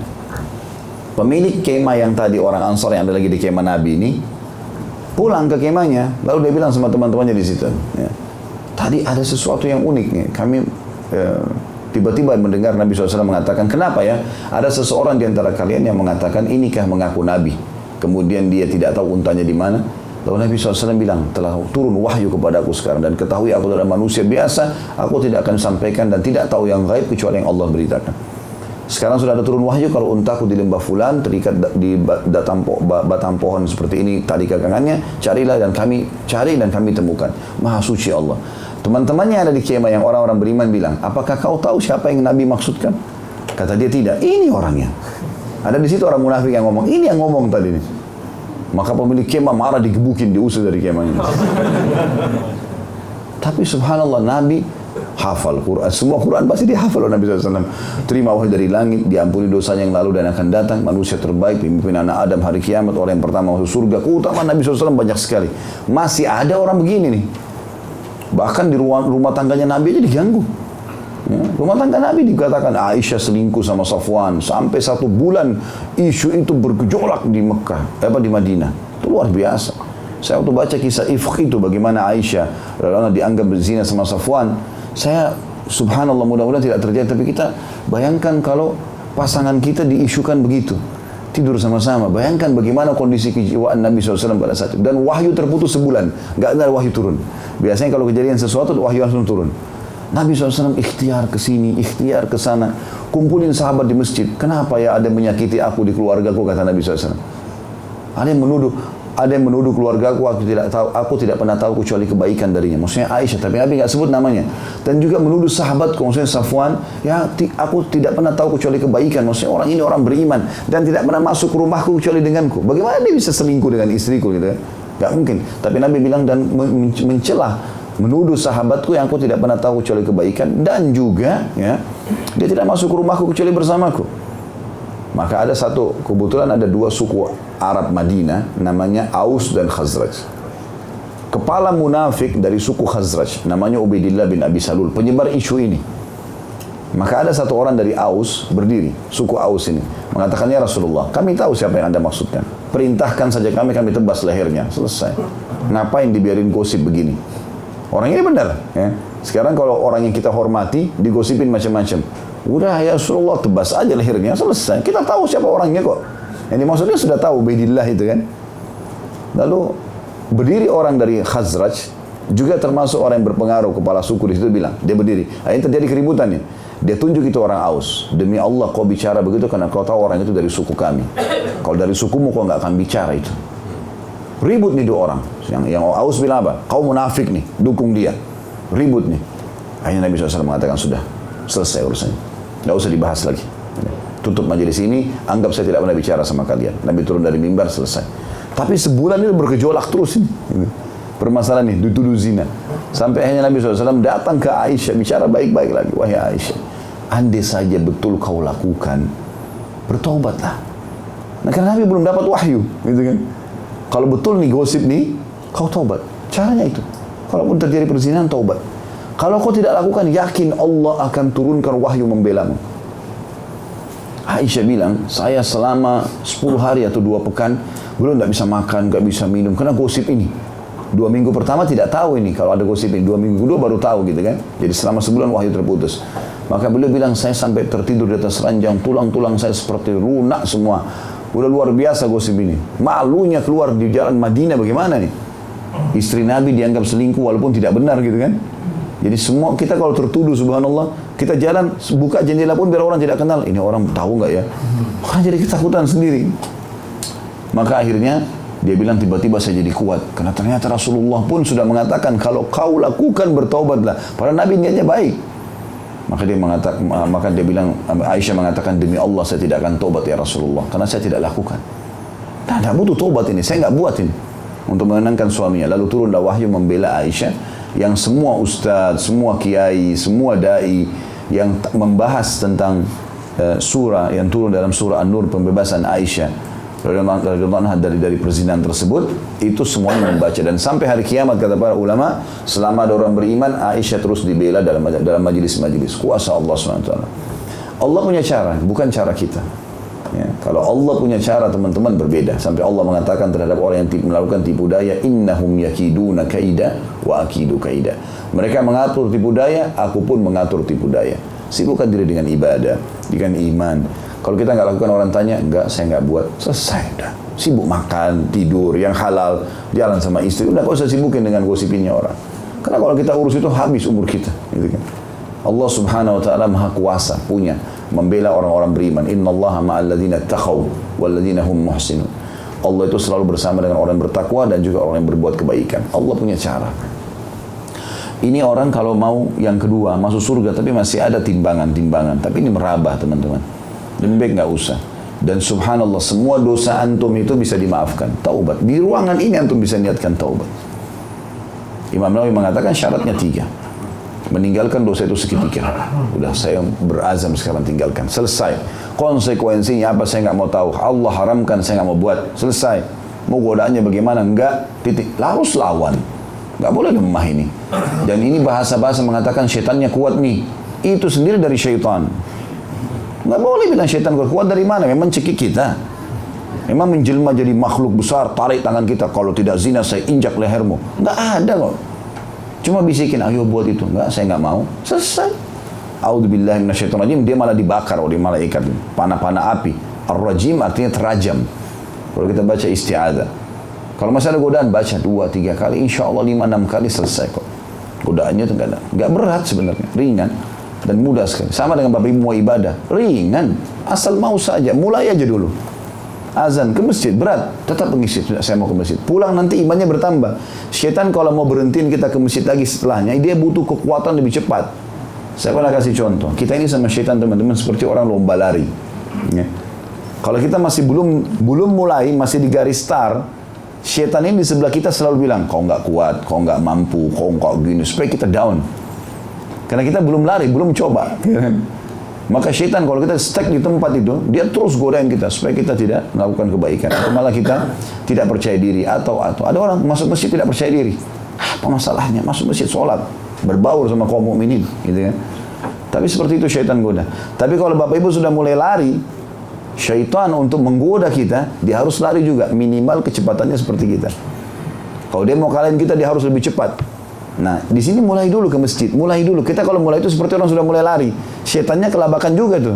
pemilik kemah yang tadi orang Ansar yang ada lagi di kemah Nabi ini, pulang ke kemahnya, lalu dia bilang sama teman-temannya di situ, ya, tadi ada sesuatu yang unik nih, kami tiba-tiba mendengar Nabi SAW mengatakan, kenapa ya, ada seseorang di antara kalian yang mengatakan, inikah mengaku Nabi, kemudian dia tidak tahu untanya di mana. Lalu Nabi SAW bilang, telah turun wahyu kepadaku sekarang, dan ketahui aku adalah manusia biasa, aku tidak akan sampaikan dan tidak tahu yang gaib kecuali yang Allah beritakan. Sekarang sudah ada turun wahyu, kalau untaku di lembah fulan, terikat di batang pohon seperti ini, tali kakangannya, carilah dan kami cari dan kami temukan. Maha suci Allah. Teman-temannya ada di kemah yang orang-orang beriman bilang, apakah kau tahu siapa yang Nabi maksudkan? Kata dia, tidak, ini orangnya. Ada di situ orang munafik yang ngomong, ini yang ngomong tadi nih. Maka pemilik kemah marah, digebukin, diusir dari kemahnya. Tapi subhanallah, Nabi hafal Quran. Semua Quran pasti dihafal oleh Nabi SAW. Terima wahyu dari langit, diampuni dosanya yang lalu dan akan datang. Manusia terbaik, pemimpin anak Adam hari kiamat, orang yang pertama masuk surga. Keutamaan Nabi SAW banyak sekali. Masih ada orang begini nih. Bahkan di rumah tangganya Nabi aja diganggu. Ya, rumah tangga Nabi dikatakan Aisyah selingkuh sama Safwan sampai 1 bulan isu itu bergejolak di Mekah, di Madinah. Itu luar biasa. Saya waktu baca kisah ifk itu bagaimana Aisyah lalu dianggap berzina sama Safwan, saya subhanallah, mudah-mudahan tidak terjadi, tapi kita bayangkan kalau pasangan kita diisukan begitu, tidur sama-sama. Bayangkan bagaimana kondisi kejiwaan Nabi SAW pada saat itu. Dan wahyu terputus sebulan, nggak ada wahyu turun. Biasanya kalau kejadian sesuatu, wahyu langsung turun. Nabi SAW ikhtiar ke sini, ikhtiar ke sana, kumpulin sahabat di masjid. Kenapa ya ada menyakiti aku di keluargaku, kata Nabi SAW. Ada yang menuduh keluargaku, aku tidak pernah tahu kecuali kebaikan darinya. Maksudnya Aisyah, tapi Nabi nggak sebut namanya. Dan juga menuduh sahabatku, maksudnya Safwan, ya aku tidak pernah tahu kecuali kebaikan. Maksudnya orang ini orang beriman dan tidak pernah masuk ke rumahku kecuali denganku. Bagaimana dia bisa selingkuh dengan istriku gitu kan? Gak mungkin. Tapi Nabi bilang dan mencelah, menuduh sahabatku yang aku tidak pernah tahu kecuali kebaikan, dan juga ya dia tidak masuk ke rumahku kecuali bersamaku. Maka ada satu, kebetulan ada dua suku Arab Madinah namanya Aus dan Khazraj. Kepala munafik dari suku Khazraj namanya Ubaidillah bin Abi Salul, penyebar isu ini. Maka ada satu orang dari Aus berdiri, suku Aus ini, mengatakan, ya Rasulullah, kami tahu siapa yang Anda maksudkan. Perintahkan saja kami tebas lehernya. Selesai. Ngapain dibiarin gosip begini? Orang ini benar. Ya. Sekarang kalau orang yang kita hormati digosipin macam-macam, udah ya Rasulullah, tebas aja lehernya, selesai. Kita tahu siapa orangnya kok. Yang dimaksudnya sudah tahu, Ubaidillah itu kan. Lalu berdiri orang dari Khazraj, juga termasuk orang yang berpengaruh, kepala suku di situ bilang, dia berdiri. Akhirnya terjadi keributan nih. Dia tunjuk itu orang Aus. Demi Allah kau bicara begitu karena kau tahu orang itu dari suku kami. Kalau dari sukumu kau nggak akan bicara itu. Ribut nih dua orang. Yang Aus bilang apa? Kau munafik nih, dukung dia. Ribut nih. Akhirnya Nabi SAW mengatakan, sudah, selesai urusannya. Nggak usah dibahas lagi. Tutup majelis ini, anggap saya tidak pernah bicara sama kalian. Nabi turun dari mimbar, selesai. Tapi sebulan itu bergejolak terus ini. Permasalahan ini, dituduh zina. Sampai akhirnya Nabi SAW datang ke Aisyah, bicara baik-baik lagi. Wahai Aisyah, andai saja betul kau lakukan, bertobatlah. Nah, karena Nabi belum dapat wahyu, gitu kan. Kalau betul nih gosip nih, kau taubat. Caranya itu. Kalaupun terjadi perzinahan, taubat. Kalau kau tidak lakukan, yakin Allah akan turunkan wahyu membelamu. Aisyah bilang, saya selama 10 hari atau 2 pekan, beliau tidak bisa makan, tidak bisa minum, karena gosip ini. 2 minggu pertama tidak tahu ini, kalau ada gosip ini. 2 minggu kedua baru tahu gitu kan. Jadi selama sebulan wahyu terputus. Maka beliau bilang, saya sampai tertidur di atas ranjang, tulang-tulang saya seperti lunak semua. Udah luar biasa gosip ini. Malunya keluar di jalan Madinah bagaimana nih? Istri Nabi dianggap selingkuh walaupun tidak benar gitu kan. Jadi semua kita kalau tertuduh, subhanallah, kita jalan buka jendela pun biar orang tidak kenal. Ini orang tahu nggak ya? Orang jadi ketakutan sendiri. Maka akhirnya dia bilang, tiba-tiba saya jadi kuat. Karena ternyata Rasulullah pun sudah mengatakan, kalau kau lakukan bertaubatlah. Padahal Nabi niatnya baik. Maka dia bilang, Aisyah mengatakan, demi Allah saya tidak akan taubat ya Rasulullah, karena saya tidak lakukan. Nah, tidak butuh taubat ini, saya nggak buat ini untuk menenangkan suaminya. Lalu turunlah wahyu membela Aisyah, yang semua ustadz, semua kiai, semua dai yang membahas tentang surah yang turun dalam surah An-Nur, pembebasan Aisyah radhiyallahu anha dari perzinahan tersebut, itu semuanya membaca. Dan sampai hari kiamat, kata para ulama, selama ada orang beriman, Aisyah terus dibela dalam majelis-majelis. Kuasa Allah SWT. Allah punya cara, bukan cara kita. Ya, kalau Allah punya cara, teman-teman, berbeda. Sampai Allah mengatakan terhadap orang yang melakukan tipu daya, innahum yakiduna kaida wa akidu kaida. Mereka mengatur tipu daya, aku pun mengatur tipu daya. Sibukkan diri dengan ibadah, dengan iman. Kalau kita nggak lakukan, orang tanya, enggak, saya nggak buat, selesai dah. Sibuk makan, tidur, yang halal, jalan sama istri, udah nggak usah sibukin dengan gosipinnya orang. Karena kalau kita urus itu habis umur kita, gitu kan. Allah Subhanahu wa taala Maha Kuasa, punya membela orang-orang beriman. Innallaha ma'al ladzina taqaw wal ladzina hum muhsinun. Allah itu selalu bersama dengan orang yang bertakwa dan juga orang yang berbuat kebaikan. Allah punya cara. Ini orang kalau mau yang kedua masuk surga, tapi masih ada timbangan-timbangan. Tapi ini merabah, teman-teman. Lebih baik nggak usah. Dan subhanallah, semua dosa antum itu bisa dimaafkan. Taubat. Di ruangan ini antum bisa niatkan taubat. Imam Nawawi mengatakan syaratnya 3. Meninggalkan dosa itu seketika. Udah, saya berazam sekarang tinggalkan. Selesai. Konsekuensinya apa saya nggak mau tahu. Allah haramkan, saya nggak mau buat. Selesai. Mau godaannya bagaimana? Enggak. Titik. Harus lawan. Nggak boleh lemah ini. Dan ini bahasa-bahasa mengatakan syaitannya kuat nih. Itu sendiri dari syaitan. Nggak boleh bilang syaitan kuat dari mana? Memang cekik kita. Memang menjelma jadi makhluk besar, tarik tangan kita. Kalau tidak zina, saya injak lehermu. Nggak ada kok. Cuma bisikin, ayo buat itu. Nggak, saya nggak mau. Selesai. A'udzubillahi minasyaitonirrajim, dia malah dibakar oleh malaikat. Panah-panah api. Ar-rajim artinya terajam. Kalau kita baca isti'adzah. Kalau masih ada godaan, baca 2-3 kali, insya Allah 5-6 kali selesai kok. Godaannya itu nggak berat sebenarnya, ringan dan mudah sekali. Sama dengan Bapak Ibu mau ibadah, ringan, asal mau saja, mulai aja dulu. Azan ke masjid, berat, tetap ke masjid, saya mau ke masjid. Pulang nanti imannya bertambah. Syaitan kalau mau berhentiin kita ke masjid lagi setelahnya, dia butuh kekuatan lebih cepat. Saya pernah kasih contoh, kita ini sama syaitan teman-teman seperti orang lomba lari. Ya. Kalau kita masih belum mulai, masih di garis start, syaitan ini di sebelah kita selalu bilang, kau nggak kuat, kau nggak mampu, kau nggak gini, supaya kita down. Karena kita belum lari, belum coba. Maka syaitan kalau kita stuck di tempat itu, dia terus godain kita supaya kita tidak melakukan kebaikan. Atau malah kita tidak percaya diri. Atau ada orang masuk masjid tidak percaya diri. Apa masalahnya? Masuk masjid sholat, berbaur sama kaum mukminin, gitu kan? Tapi seperti itu syaitan goda. Tapi kalau Bapak Ibu sudah mulai lari, syaitan untuk menggoda kita, dia harus lari juga. Minimal kecepatannya seperti kita. Kalau dia mau kalahin kita, dia harus lebih cepat. Nah, di sini mulai dulu ke masjid. Mulai dulu. Kita kalau mulai itu seperti orang sudah mulai lari. Syaitannya kelabakan juga tuh.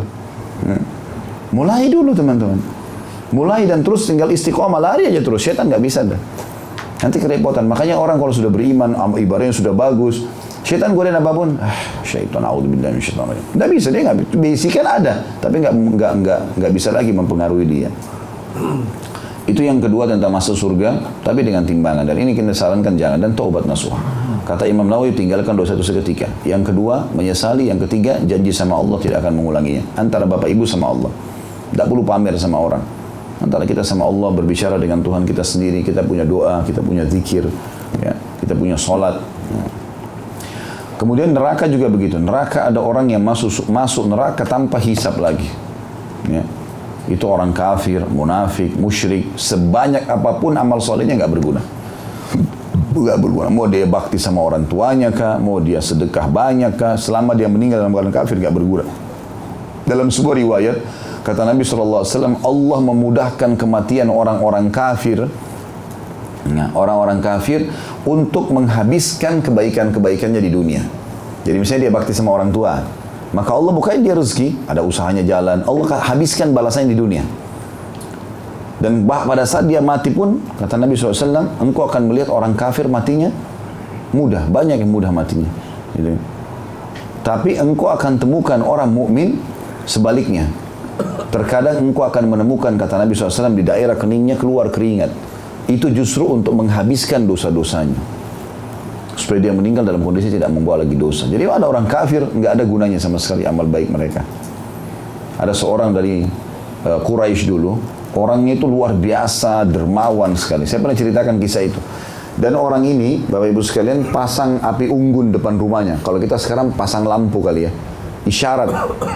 Mulai dulu teman-teman. Mulai dan terus tinggal istiqomah. Lari aja terus. Syaitan nggak bisa dah. Nanti kerepotan. Makanya orang kalau sudah beriman, ibadahnya sudah bagus, syaitan godain apapun, syaitan a'udzubillahi minasyaitonir rajim. Nggak bisa, dia nggak. Basic kan ada, tapi nggak bisa lagi mempengaruhi dia. Itu yang kedua tentang masuk surga, tapi dengan timbangan. Dan ini kita sarankan jangan, dan taubat nasuh. Kata Imam Nawawi, tinggalkan dosa itu seketika. Yang kedua, menyesali. Yang ketiga, janji sama Allah tidak akan mengulanginya. Antara Bapak Ibu sama Allah. Tidak perlu pamer sama orang. Antara kita sama Allah, berbicara dengan Tuhan kita sendiri. Kita punya doa, kita punya zikir, ya, kita punya sholat. Ya. Kemudian neraka juga begitu. Neraka ada orang yang masuk neraka tanpa hisab lagi. Ya. Itu orang kafir, munafik, musyrik. Sebanyak apapun amal solehnya nggak berguna. Nggak berguna. Mau dia bakti sama orang tuanya kah, mau dia sedekah banyak kah, selama dia meninggal dalam keadaan kafir nggak berguna. Dalam sebuah riwayat, kata Nabi SAW, Allah memudahkan kematian orang-orang kafir. Nah, orang-orang kafir untuk menghabiskan kebaikan-kebaikannya di dunia. Jadi misalnya dia bakti sama orang tua, maka Allah bukain dia rezeki, ada usahanya jalan, Allah habiskan balasannya di dunia. Dan pada saat dia mati pun, kata Nabi SAW, engkau akan melihat orang kafir matinya mudah, banyak yang mudah matinya. Gitu. Tapi engkau akan temukan orang mukmin sebaliknya. Terkadang engkau akan menemukan, kata Nabi SAW, di daerah keningnya keluar keringat. Itu justru untuk menghabiskan dosa-dosanya. Supaya dia meninggal dalam kondisi tidak membawa lagi dosa. Jadi ada orang kafir, nggak ada gunanya sama sekali amal baik mereka. Ada seorang dari Quraisy dulu, orangnya itu luar biasa, dermawan sekali. Saya pernah ceritakan kisah itu. Dan orang ini, Bapak Ibu sekalian, pasang api unggun depan rumahnya. Kalau kita sekarang pasang lampu kali ya. Isyarat.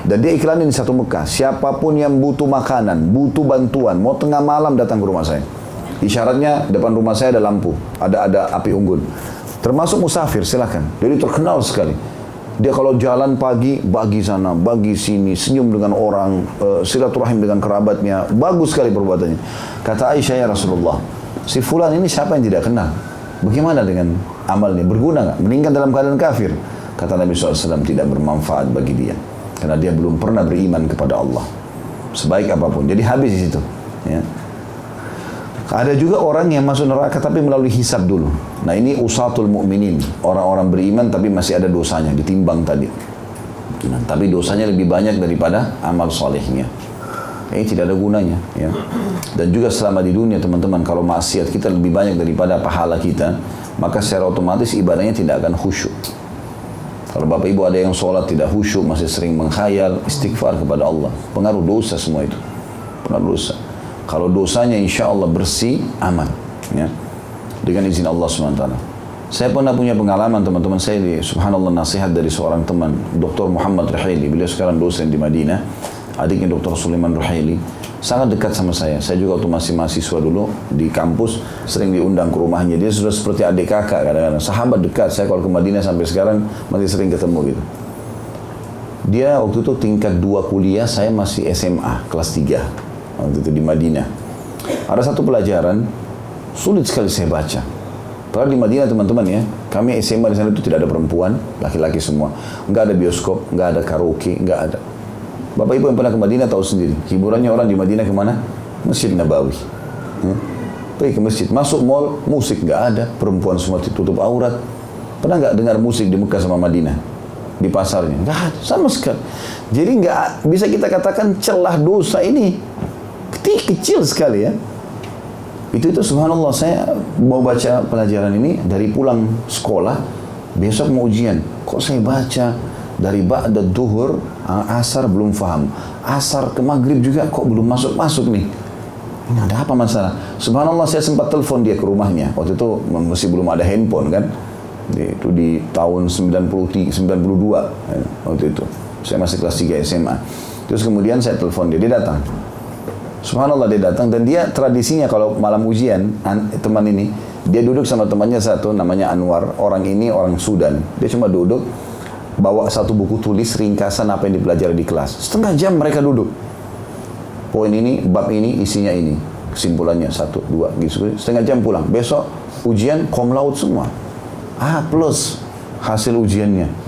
Dan dia iklanin di satu Mekah. Siapapun yang butuh makanan, butuh bantuan, mau tengah malam datang ke rumah saya. Isyaratnya depan rumah saya ada lampu, ada api unggun. Termasuk musafir, silakan. Jadi terkenal sekali. Dia kalau jalan pagi, bagi sana, bagi sini, senyum dengan orang, silaturahim dengan kerabatnya. Bagus sekali perbuatannya. Kata Aisyah, ya Rasulullah, si fulan ini siapa yang tidak kenal? Bagaimana dengan amalnya? Berguna nggak? Meninggal dalam keadaan kafir. Kata Nabi SAW, tidak bermanfaat bagi dia. Karena dia belum pernah beriman kepada Allah. Sebaik apapun. Jadi habis di situ. Ya. Ada juga orang yang masuk neraka tapi melalui hisab dulu. Nah ini usatul mu'minin. Orang-orang beriman tapi masih ada dosanya. Ditimbang tadi. Nah, tapi dosanya lebih banyak daripada amal solehnya. Ini tidak ada gunanya. Ya. Dan juga selama di dunia teman-teman, kalau maksiat kita lebih banyak daripada pahala kita, maka secara otomatis ibadahnya tidak akan khusyuk. Kalau Bapak Ibu ada yang sholat tidak khusyuk, masih sering menghayal, istighfar kepada Allah. Pengaruh dosa semua itu. Pengaruh dosa. Kalau dosanya insya Allah bersih, aman. Ya. Dengan izin Allah SWT. Saya pernah punya pengalaman teman-teman saya di subhanallah nasihat dari seorang teman, Dr. Muhammad Ruhaili. Beliau sekarang dosen di Madinah. Adiknya Dr. Sulaiman Ruhaili. Sangat dekat sama saya. Saya juga waktu masih mahasiswa dulu di kampus, sering diundang ke rumahnya. Dia sudah seperti adik kakak kadang-kadang. Sahabat dekat. Saya kalau ke Madinah sampai sekarang masih sering ketemu gitu. Dia waktu itu tingkat 2 kuliah, saya masih SMA, kelas 3. Waktu itu di Madinah. Ada satu pelajaran, sulit sekali saya baca. Padahal di Madinah teman-teman ya, Kami SMA di sana itu tidak ada perempuan, laki-laki semua. Enggak ada bioskop, enggak ada karaoke, enggak ada. Bapak Ibu yang pernah ke Madinah tahu sendiri. Hiburannya orang di Madinah kemana? Masjid Nabawi. Pergi ke masjid, masuk mall, musik enggak ada. Perempuan semua tutup aurat. Pernah enggak dengar musik di Mekah sama Madinah? Di pasarnya? Enggak ada, sama sekali. Jadi enggak bisa kita katakan celah dosa ini kecil sekali ya. Itu subhanallah, saya mau baca pelajaran ini dari pulang sekolah, besok mau ujian. Kok saya baca dari ba'da duhur, asar belum faham. Asar ke maghrib juga kok belum masuk-masuk nih. Ini ada apa masalah? Subhanallah, saya sempat telepon dia ke rumahnya. Waktu itu masih belum ada handphone kan. Itu di tahun 92 waktu itu. Saya masih kelas 3 SMA. Terus kemudian saya telepon dia, dia datang. Subhanallah, dia datang dan dia tradisinya kalau malam ujian, teman ini, dia duduk sama temannya satu, namanya Anwar. Orang ini orang Sudan. Dia cuma duduk, bawa satu buku tulis ringkasan apa yang dipelajari di kelas. Setengah jam mereka duduk. Poin ini, bab ini, isinya ini. Kesimpulannya 1, 2, gitu. Setengah jam pulang. Besok ujian cum laude semua. A+ hasil ujiannya.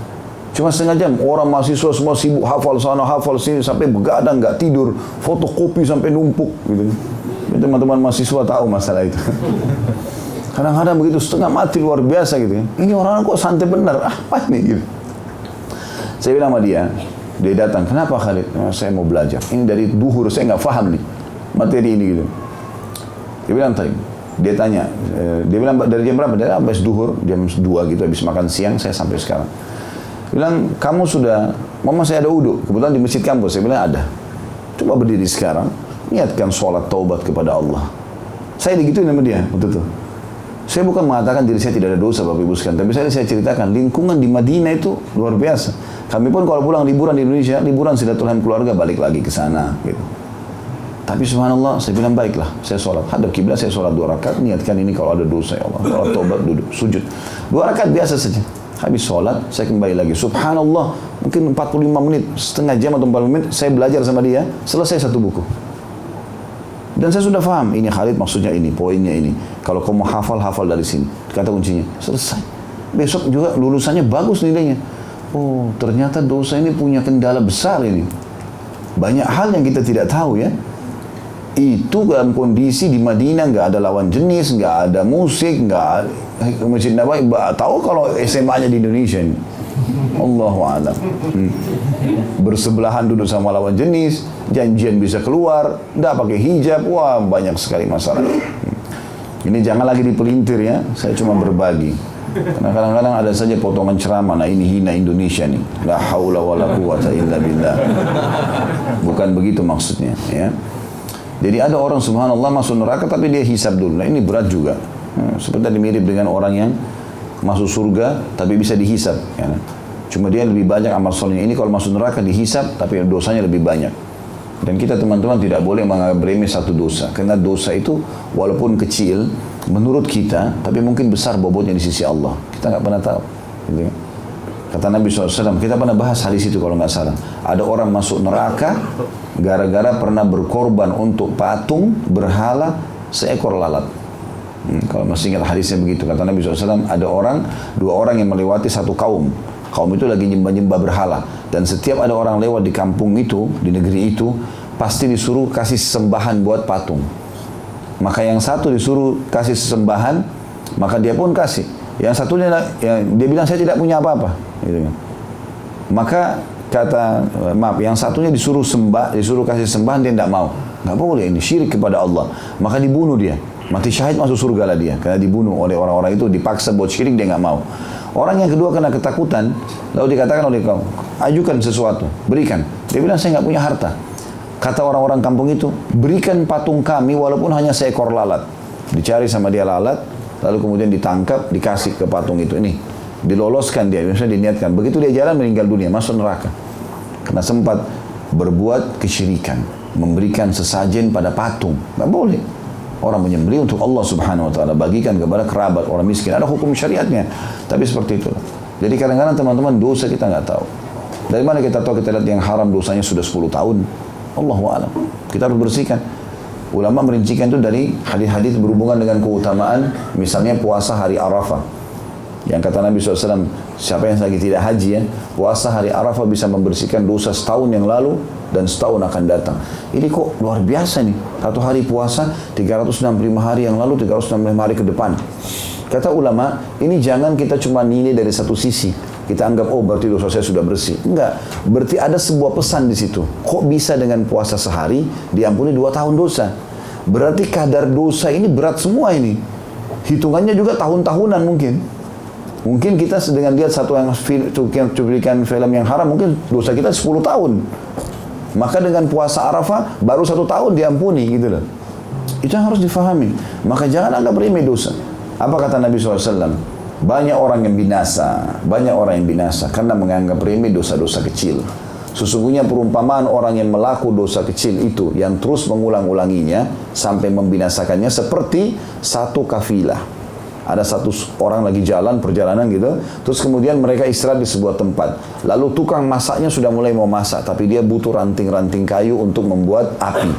Cuma setengah jam, orang mahasiswa semua sibuk hafal sana, hafal sini, sampai begadang, nggak tidur, fotokopi sampai numpuk, gitu. Teman-teman mahasiswa tahu masalah itu. Kadang-kadang begitu, setengah mati luar biasa gitu. Ini orang kok santai benar, apa ini gitu. Saya bilang sama dia datang, kenapa Khalid? Saya mau belajar. Ini dari duhur, saya nggak paham nih materi ini gitu. Dia bilang tadi, dia tanya, dia bilang dari jam berapa? Dari habis duhur, jam 2 gitu, habis makan siang, saya sampai sekarang. Bilang, kamu sudah, mama saya ada wudhu, kebetulan di masjid kampus. Saya bilang ada. Coba berdiri sekarang, niatkan sholat taubat kepada Allah. Saya digituin sama dia waktu itu. Saya bukan mengatakan diri saya tidak ada dosa Bapak Ibu sekalian, tapi saya ceritakan lingkungan di Madinah itu luar biasa. Kami pun kalau pulang liburan di Indonesia, liburan silaturahim keluarga, balik lagi ke sana gitu. Tapi subhanallah, saya bilang baiklah, saya sholat hadap kiblat, saya sholat 2 rakaat, niatkan ini kalau ada dosa ya Allah, sholat taubat, duduk, sujud. 2 rakaat biasa saja. Habis sholat, saya kembali lagi. Subhanallah, mungkin 45 menit, setengah jam atau 40 menit, saya belajar sama dia, selesai 1 buku. Dan saya sudah paham, ini Khalid maksudnya ini, poinnya ini. Kalau kamu hafal dari sini, kata kuncinya, selesai. Besok juga lulusannya bagus nilainya. Oh, ternyata dosa ini punya kendala besar ini. Banyak hal yang kita tidak tahu ya. Itu dalam kondisi di Madinah nggak ada lawan jenis, nggak ada musik, nggak ada Masjid Nabawi. Tahu kalau SMA-nya di Indonesia ini, Allahu a'lam. Bersebelahan duduk sama lawan jenis, janjian bisa keluar, nggak pakai hijab, wah banyak sekali masalah. Ini jangan lagi dipelintir ya, saya cuma berbagi. Karena kadang-kadang ada saja potongan ceramah, nah ini hina Indonesia nih. La haula wala quwata illa billah. Bukan begitu maksudnya ya. Jadi ada orang subhanallah masuk neraka tapi dia hisab dulu. Nah ini berat juga. Seperti mirip dengan orang yang masuk surga tapi bisa dihisab. Ya. Cuma dia lebih banyak amal solehnya. Ini kalau masuk neraka dihisab tapi dosanya lebih banyak. Dan kita teman-teman tidak boleh menganggap remeh satu dosa. Karena dosa itu walaupun kecil menurut kita tapi mungkin besar bobotnya di sisi Allah. Kita nggak pernah tahu. Gitu. Kata Nabi SAW, kita pernah bahas hadis itu kalau nggak salah. Ada orang masuk neraka gara-gara pernah berkorban untuk patung berhala seekor lalat. Kalau masih ingat hadisnya begitu. Kata Nabi SAW, ada 2 orang yang melewati satu kaum. Kaum itu lagi nyembah-nyembah berhala. Dan setiap ada orang lewat di kampung itu, di negeri itu, pasti disuruh kasih sesembahan buat patung. Maka yang satu disuruh kasih sesembahan, maka dia pun kasih. Yang satunya, dia bilang saya tidak punya apa-apa. Gitu kan. Maka yang satunya disuruh kasih sembahan, dia tidak mau. Nggak boleh, ini syirik kepada Allah. Maka dibunuh dia. Mati syahid masuk surga lah dia. Karena dibunuh oleh orang-orang itu, dipaksa buat syirik, dia nggak mau. Orang yang kedua kena ketakutan, lalu dikatakan oleh kau, ajukan sesuatu, berikan. Dia bilang saya nggak punya harta. Kata orang-orang kampung itu, berikan patung kami walaupun hanya seekor lalat. Dicari sama dia lalat, lalu kemudian ditangkap, dikasih ke patung itu. Ini diloloskan dia, misalnya diniatkan. Begitu dia jalan meninggal dunia, masuk neraka. Karena sempat berbuat kesyirikan, memberikan sesajen pada patung. Nggak boleh. Orang menyembelih untuk Allah Subhanahu wa taala, bagikan kepada kerabat, orang miskin. Ada hukum syariatnya. Tapi seperti itulah. Jadi kadang-kadang teman-teman dosa kita nggak tahu. Dari mana kita tahu? Kita lihat yang haram dosanya sudah 10 tahun. Allahu a'lam. Kita harus bersihkan. Ulama merincikan itu dari hadis-hadis berhubungan dengan keutamaan, misalnya puasa hari Arafah. Yang kata Nabi SAW, siapa yang lagi tidak haji ya, puasa hari Arafah bisa membersihkan dosa setahun yang lalu dan setahun akan datang. Ini kok luar biasa nih. Satu hari puasa, 365 hari yang lalu, 365 hari ke depan. Kata ulama, ini jangan kita cuma nilai dari satu sisi. Kita anggap, oh berarti dosa saya sudah bersih. Enggak, berarti ada sebuah pesan di situ. Kok bisa dengan puasa sehari, diampuni 2 tahun dosa? Berarti kadar dosa ini berat semua ini. Hitungannya juga tahun-tahunan mungkin. Mungkin kita dengan lihat satu yang cuplikan film yang haram, mungkin dosa kita 10 tahun. Maka dengan puasa Arafah, baru 1 tahun diampuni gitu loh. Itu yang harus difahami. Maka jangan anggap remeh dosa. Apa kata Nabi SAW? Banyak orang yang binasa karena menganggap remeh dosa-dosa kecil. Sesungguhnya perumpamaan orang yang melakukan dosa kecil itu, yang terus mengulang-ulanginya sampai membinasakannya, seperti satu kafilah. Ada satu orang lagi jalan, perjalanan gitu, terus kemudian mereka istirahat di sebuah tempat. Lalu tukang masaknya sudah mulai mau masak, tapi dia butuh ranting-ranting kayu untuk membuat api.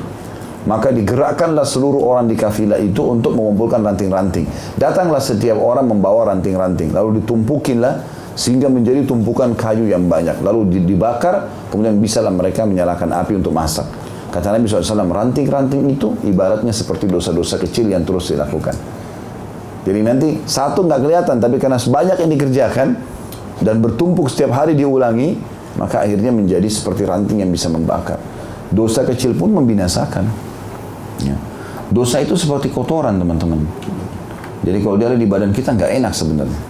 Maka digerakkanlah seluruh orang di kafilah itu untuk mengumpulkan ranting-ranting. Datanglah setiap orang membawa ranting-ranting, lalu ditumpukinlah sehingga menjadi tumpukan kayu yang banyak. Lalu dibakar, kemudian bisalah mereka menyalakan api untuk masak. Kata Nabi SAW, ranting-ranting itu ibaratnya seperti dosa-dosa kecil yang terus dilakukan. Jadi nanti satu nggak kelihatan, tapi karena sebanyak yang dikerjakan dan bertumpuk setiap hari diulangi, maka akhirnya menjadi seperti ranting yang bisa membakar. Dosa kecil pun membinasakan. Ya. Dosa itu seperti kotoran, teman-teman. Jadi kalau dia ada di badan kita nggak enak sebenarnya.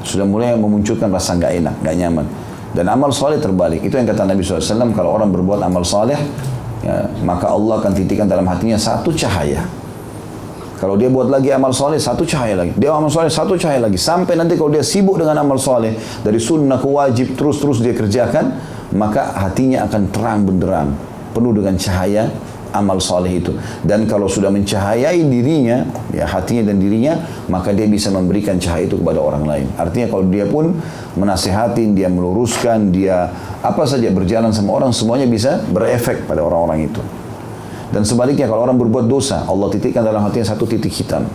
Sudah mulai memunculkan rasa nggak enak, nggak nyaman. Dan amal soleh terbalik. Itu yang kata Nabi SAW, kalau orang berbuat amal soleh, ya, maka Allah akan titikkan dalam hatinya satu cahaya. Kalau dia buat lagi amal soleh, satu cahaya lagi. Dia amal soleh, satu cahaya lagi. Sampai nanti kalau dia sibuk dengan amal soleh, dari sunnah ke wajib, terus-terus dia kerjakan, maka hatinya akan terang benderang, penuh dengan cahaya amal soleh itu. Dan kalau sudah mencahayai dirinya, ya hatinya dan dirinya, maka dia bisa memberikan cahaya itu kepada orang lain. Artinya kalau dia pun menasihatin, dia meluruskan, dia apa saja berjalan sama orang, semuanya bisa berefek pada orang-orang itu. Dan sebaliknya kalau orang berbuat dosa, Allah titikkan dalam hatinya satu titik hitam.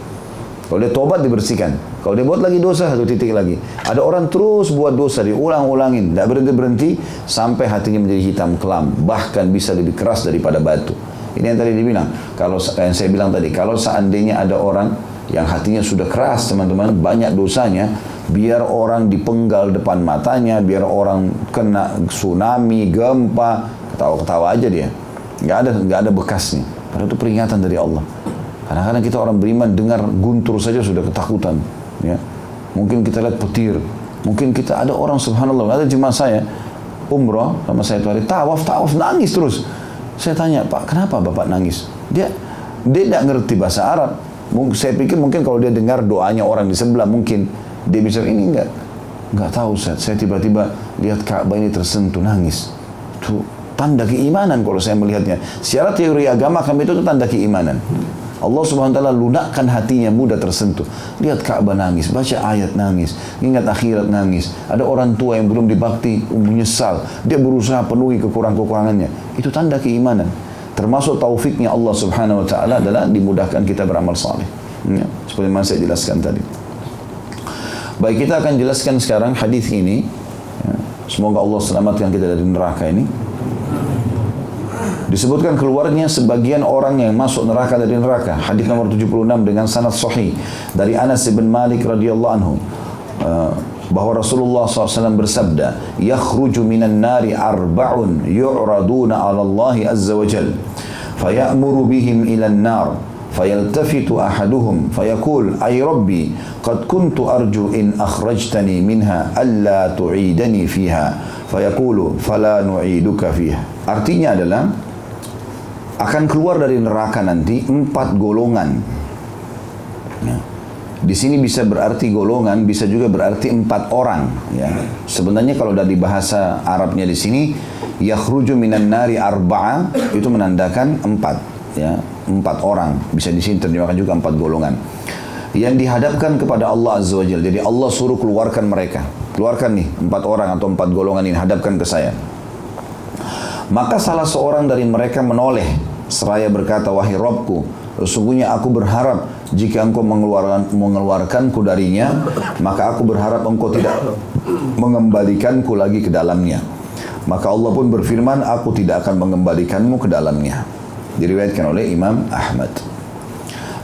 Kalau dia tobat dibersihkan. Kalau dia buat lagi dosa, satu titik lagi. Ada orang terus buat dosa, diulang-ulangin, tidak berhenti-berhenti, sampai hatinya menjadi hitam kelam. Bahkan bisa lebih keras daripada batu. Ini yang tadi dibilang. Kalau yang saya bilang tadi, kalau seandainya ada orang yang hatinya sudah keras, teman-teman, banyak dosanya, biar orang dipenggal depan matanya, biar orang kena tsunami, gempa, ketawa-ketawa aja dia. Nggak ada bekasnya. Padahal itu peringatan dari Allah. Kadang-kadang kita orang beriman dengar guntur saja sudah ketakutan. Ya. Mungkin kita lihat petir. Mungkin kita ada orang subhanallah. Ada jemaah saya umrah sama saya itu hari tawaf nangis terus. Saya tanya, Pak, kenapa Bapak nangis? Dia tidak ngerti bahasa Arab. Saya pikir mungkin kalau dia dengar doanya orang di sebelah mungkin dia bisa ini enggak tahu Ustaz. Saya tiba-tiba lihat Ka'bah ini tersentuh nangis. Tuh tanda keimanan kalau saya melihatnya. Secara teori agama kami itu tanda keimanan. Allah Subhanahu wa taala lunakkan hatinya, mudah tersentuh. Lihat Ka'bah nangis, baca ayat nangis, ingat akhirat nangis. Ada orang tua yang belum dibakti, menyesal. Dia berusaha penuhi kekurangan-kekurangannya. Itu tanda keimanan. Termasuk taufiknya Allah Subhanahu wa taala adalah dimudahkan kita beramal saleh. Ya, seperti yang saya jelaskan tadi. Baik, kita akan jelaskan sekarang hadis ini. Ya, semoga Allah selamatkan kita dari neraka ini. Disebutkan keluarnya sebagian orang yang masuk neraka dari neraka. Hadis nomor 76 dengan sanad sahih dari Anas bin Malik radhiyallahu anhu bahwa Rasulullah SAW bersabda, "Yakhruju minan nari arba'un yu'raduna 'ala Allah azza wa jalla, fayamuru bihim ila an-nar, fayaltafitu ahaduhum fayaqul ay rabbi qad kuntu arju in akhrajtani minha alla tu'idani fiha, fayaqulu fala nu'iduka fiha." Artinya adalah akan keluar dari neraka nanti 4 golongan. Ya. Di sini bisa berarti golongan, bisa juga berarti 4 orang. Ya. Sebenarnya kalau dari bahasa Arabnya di sini, yakhruju minan nari arba'a, itu menandakan 4. Ya, 4 orang. Bisa di sini terjemahkan juga 4 golongan. Yang dihadapkan kepada Allah Azza wa Jalla. Jadi Allah suruh keluarkan mereka. Keluarkan nih 4 orang atau 4 golongan ini, hadapkan ke saya. Maka salah seorang dari mereka menoleh seraya berkata, "Wahai Rabbku, sesungguhnya aku berharap jika engkau mengeluarkanku darinya, maka aku berharap engkau tidak mengembalikanku lagi ke dalamnya. Maka Allah pun berfirman, aku tidak akan mengembalikanmu ke dalamnya. Diriwayatkan oleh Imam Ahmad.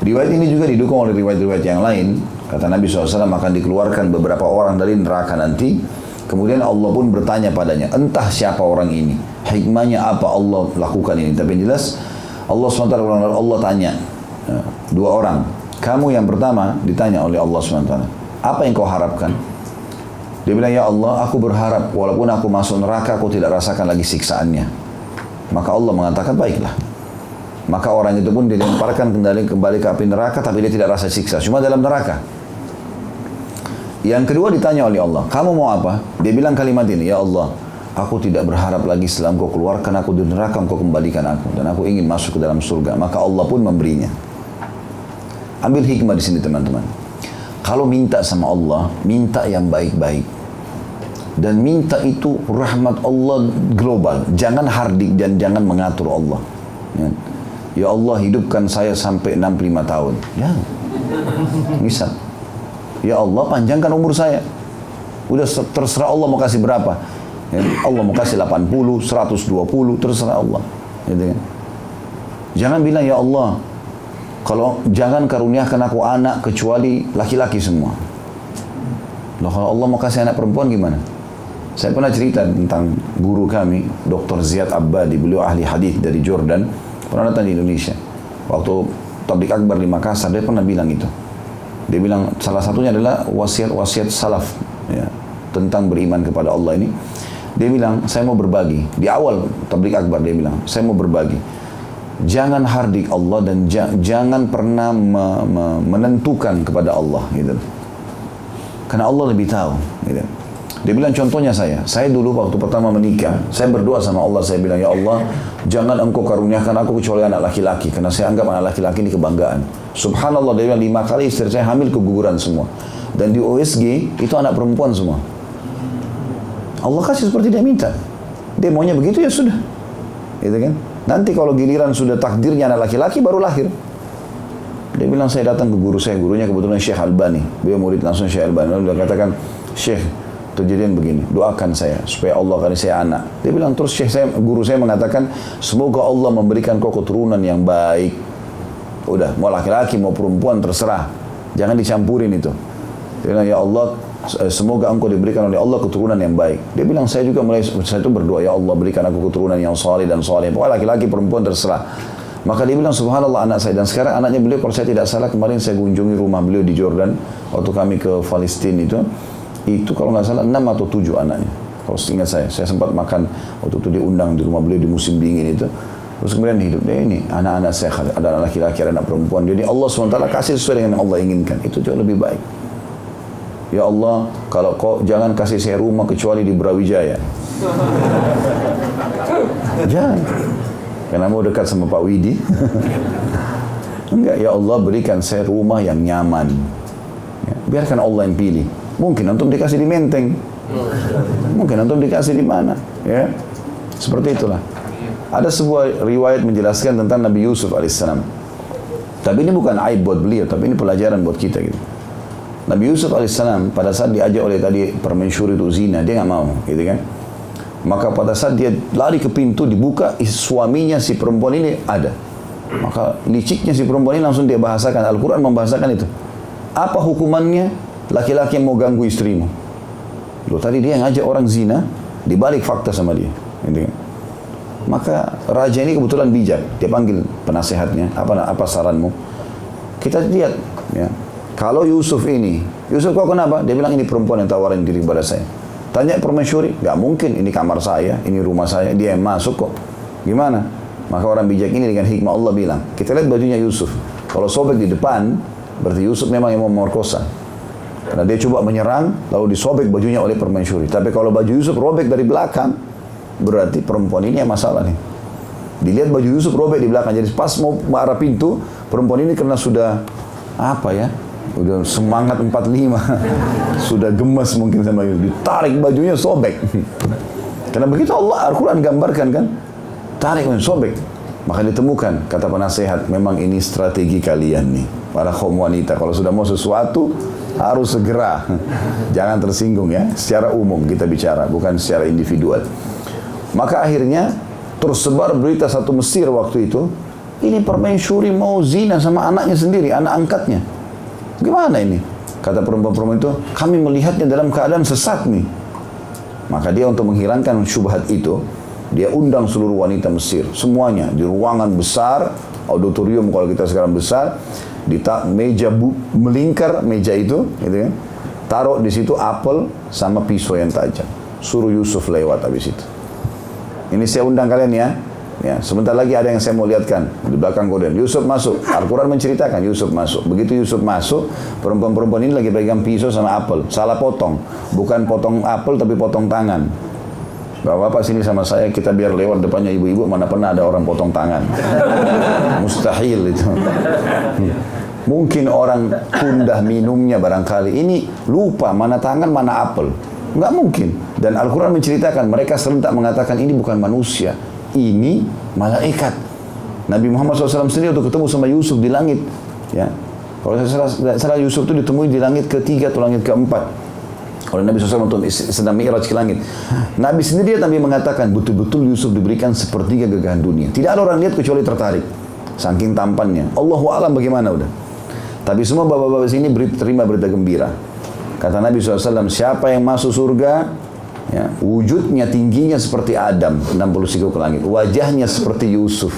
Riwayat ini juga didukung oleh riwayat-riwayat yang lain. Kata Nabi SAW akan dikeluarkan beberapa orang dari neraka nanti. Kemudian Allah pun bertanya padanya, entah siapa orang ini, hikmahnya apa Allah lakukan ini. Tapi yang jelas Allah SWT Allah tanya dua orang. Kamu yang pertama ditanya oleh Allah SWT, apa yang kau harapkan? Dia bilang, ya Allah, aku berharap walaupun aku masuk neraka, aku tidak rasakan lagi siksaannya. Maka Allah mengatakan, baiklah. Maka orang itu pun dilemparkan kembali ke api neraka, tapi dia tidak rasa siksa, cuma dalam neraka. Yang kedua ditanya oleh Allah, kamu mau apa? Dia bilang kalimat ini, ya Allah, aku tidak berharap lagi setelah engkau keluarkan aku dari neraka, engkau kembalikan aku. Dan aku ingin masuk ke dalam surga. Maka Allah pun memberinya. Ambil hikmah di sini teman-teman. Kalau minta sama Allah, minta yang baik-baik. Dan minta itu rahmat Allah global. Jangan hardik dan jangan mengatur Allah. Ya Allah, hidupkan saya sampai 65 tahun. Ya, misal. Ya Allah, panjangkan umur saya. Udah terserah Allah mau kasih berapa. Ya, Allah mau kasih 80, 120, terserah Allah. Gitu kan? Jangan bilang, ya Allah, kalau jangan karuniakan aku anak kecuali laki-laki semua. Loh, kalau Allah mau kasih anak perempuan gimana? Saya pernah cerita tentang guru kami, Dr. Ziyad Abbadi, beliau ahli hadis dari Jordan, pernah datang di Indonesia. Waktu Tabligh Akbar di Makassar, dia pernah bilang itu. Dia bilang salah satunya adalah wasiat-wasiat salaf ya, tentang beriman kepada Allah ini. Dia bilang, saya mau berbagi. Di awal Tabligh Akbar dia bilang, saya mau berbagi. Jangan hardik Allah dan jangan pernah menentukan kepada Allah gitu. Karena Allah lebih tahu gitu. Dia bilang contohnya saya dulu waktu pertama menikah, saya berdoa sama Allah, saya bilang, ya Allah, jangan engkau karuniakan aku kecuali anak laki-laki, karena saya anggap anak laki-laki ini kebanggaan. Subhanallah, dia bilang 5 kali istri saya hamil keguguran semua. Dan di OSG, itu anak perempuan semua. Allah kasih seperti dia minta. Dia maunya begitu, ya sudah. Gitu kan? Nanti kalau giliran sudah takdirnya anak laki-laki, baru lahir. Dia bilang, saya datang ke guru saya, gurunya kebetulan Syekh Albani. Beliau murid langsung Syekh Albani. Lalu dia katakan, Syekh, kejadian begini, doakan saya supaya Allah kasih saya anak. Dia bilang terus guru saya mengatakan, semoga Allah memberikan kau keturunan yang baik. Udah, mau laki-laki mau perempuan terserah, jangan dicampurin itu. Dia bilang, ya Allah, semoga engkau diberikan oleh Allah keturunan yang baik. Dia bilang, saya juga mulai saya itu berdoa, ya Allah berikan aku keturunan yang saleh dan saleh. Pokoknya laki-laki perempuan terserah. Maka dia bilang, subhanallah anak saya. Dan sekarang anaknya beliau, kalau saya tidak salah, kemarin saya kunjungi rumah beliau di Jordan waktu kami ke Palestina itu kalau nggak salah 6 atau 7 anaknya. Kalau ingat saya sempat makan waktu itu diundang di rumah beliau di musim dingin itu. Terus kemudian hidup dia ini, anak-anak saya ada anak laki-laki, ada anak perempuan. Jadi Allah SWT kasih sesuai dengan yang Allah inginkan. Itu jauh lebih baik. Ya Allah, kalau kau jangan kasih saya rumah kecuali di Brawijaya. Jangan. Karena mau dekat sama Pak Widi. Enggak, ya Allah berikan saya rumah yang nyaman. Ya, biarkan Allah yang pilih. Mungkin antum dikasih di Menteng, mungkin antum dikasih di mana, ya seperti itulah. Ada sebuah riwayat menjelaskan tentang Nabi Yusuf alaihissalam. Tapi ini bukan aib buat beliau, tapi ini pelajaran buat kita gitu. Nabi Yusuf alaihissalam pada saat diajak oleh tadi permaisuri itu zina, dia nggak mau, gitu kan? Maka pada saat dia lari ke pintu dibuka, suaminya si perempuan ini ada. Maka liciknya si perempuan ini langsung dia bahasakan, Al-Quran membahasakan itu. Apa hukumannya? Laki-laki yang mau ganggu istrimu. Loh, tadi dia yang ngajak orang zina, dibalik fakta sama dia. Gitu kan? Maka raja ini kebetulan bijak. Dia panggil penasehatnya, apa saranmu? Kita lihat, ya. Kalau Yusuf kau kenapa? Dia bilang ini perempuan yang tawarin diri kepada saya. Tanya permaisuri, nggak mungkin. Ini kamar saya, ini rumah saya. Dia yang masuk kok. Gimana? Maka orang bijak ini dengan hikmah Allah bilang, kita lihat bajunya Yusuf. Kalau sobek di depan, berarti Yusuf memang yang mau memerkosa. Karena dia coba menyerang, lalu disobek bajunya oleh permaisuri. Tapi kalau baju Yusuf robek dari belakang, berarti perempuan ini yang masalah nih. Dilihat baju Yusuf robek di belakang. Jadi pas mau arah pintu, perempuan ini karena sudah udah semangat 45, sudah gemes mungkin sama Yusuf. Ditarik bajunya sobek. Karena begitu Allah Al-Quran gambarkan kan, tarik sobek. Maka ditemukan, kata penasehat, memang ini strategi kalian nih, para kaum wanita. Kalau sudah mau sesuatu, harus segera. Jangan tersinggung ya, secara umum kita bicara, bukan secara individual. Maka akhirnya tersebar berita satu Mesir waktu itu, ini permaisuri mau zina sama anaknya sendiri, anak angkatnya. Gimana ini? Kata perempuan-perempuan itu, kami melihatnya dalam keadaan sesat nih. Maka dia untuk menghilangkan syubhat itu, dia undang seluruh wanita Mesir, semuanya di ruangan besar, auditorium kalau kita sekarang besar, di meja melingkar meja itu, gitu kan? Taruh di situ apel sama pisau yang tajam. Suruh Yusuf lewat habis itu. Ini saya undang kalian ya. Ya, sebentar lagi ada yang saya mau lihatkan di belakang kalian. Yusuf masuk. Al-Quran menceritakan Yusuf masuk. Begitu Yusuf masuk, perempuan-perempuan ini lagi pegang pisau sama apel. Salah potong. Bukan potong apel tapi potong tangan. Bapak-bapak sini sama saya, kita biar lewat depannya ibu-ibu, mana pernah ada orang potong tangan. Mustahil itu. Mungkin orang kundah minumnya barangkali. Ini lupa mana tangan, mana apel. Enggak mungkin. Dan Al-Quran menceritakan, mereka serentak mengatakan ini bukan manusia. Ini malaikat. Nabi Muhammad SAW sendiri waktu ketemu sama Yusuf di langit. Ya. Kalau saya salah Yusuf itu ditemui di langit ketiga atau langit keempat. Kalau Nabi SAW sedang mi'raj ke langit. Nabi sendiri Nabi mengatakan betul-betul Yusuf diberikan sepertiga gagahan dunia. Tidak ada orang lihat kecuali tertarik. Saking tampannya. Allahu a'lam bagaimana udah. Tapi semua bapak-bapak sini terima berita gembira. Kata Nabi SAW, siapa yang masuk surga, ya, wujudnya tingginya seperti Adam, 60 siku ke langit. Wajahnya seperti Yusuf.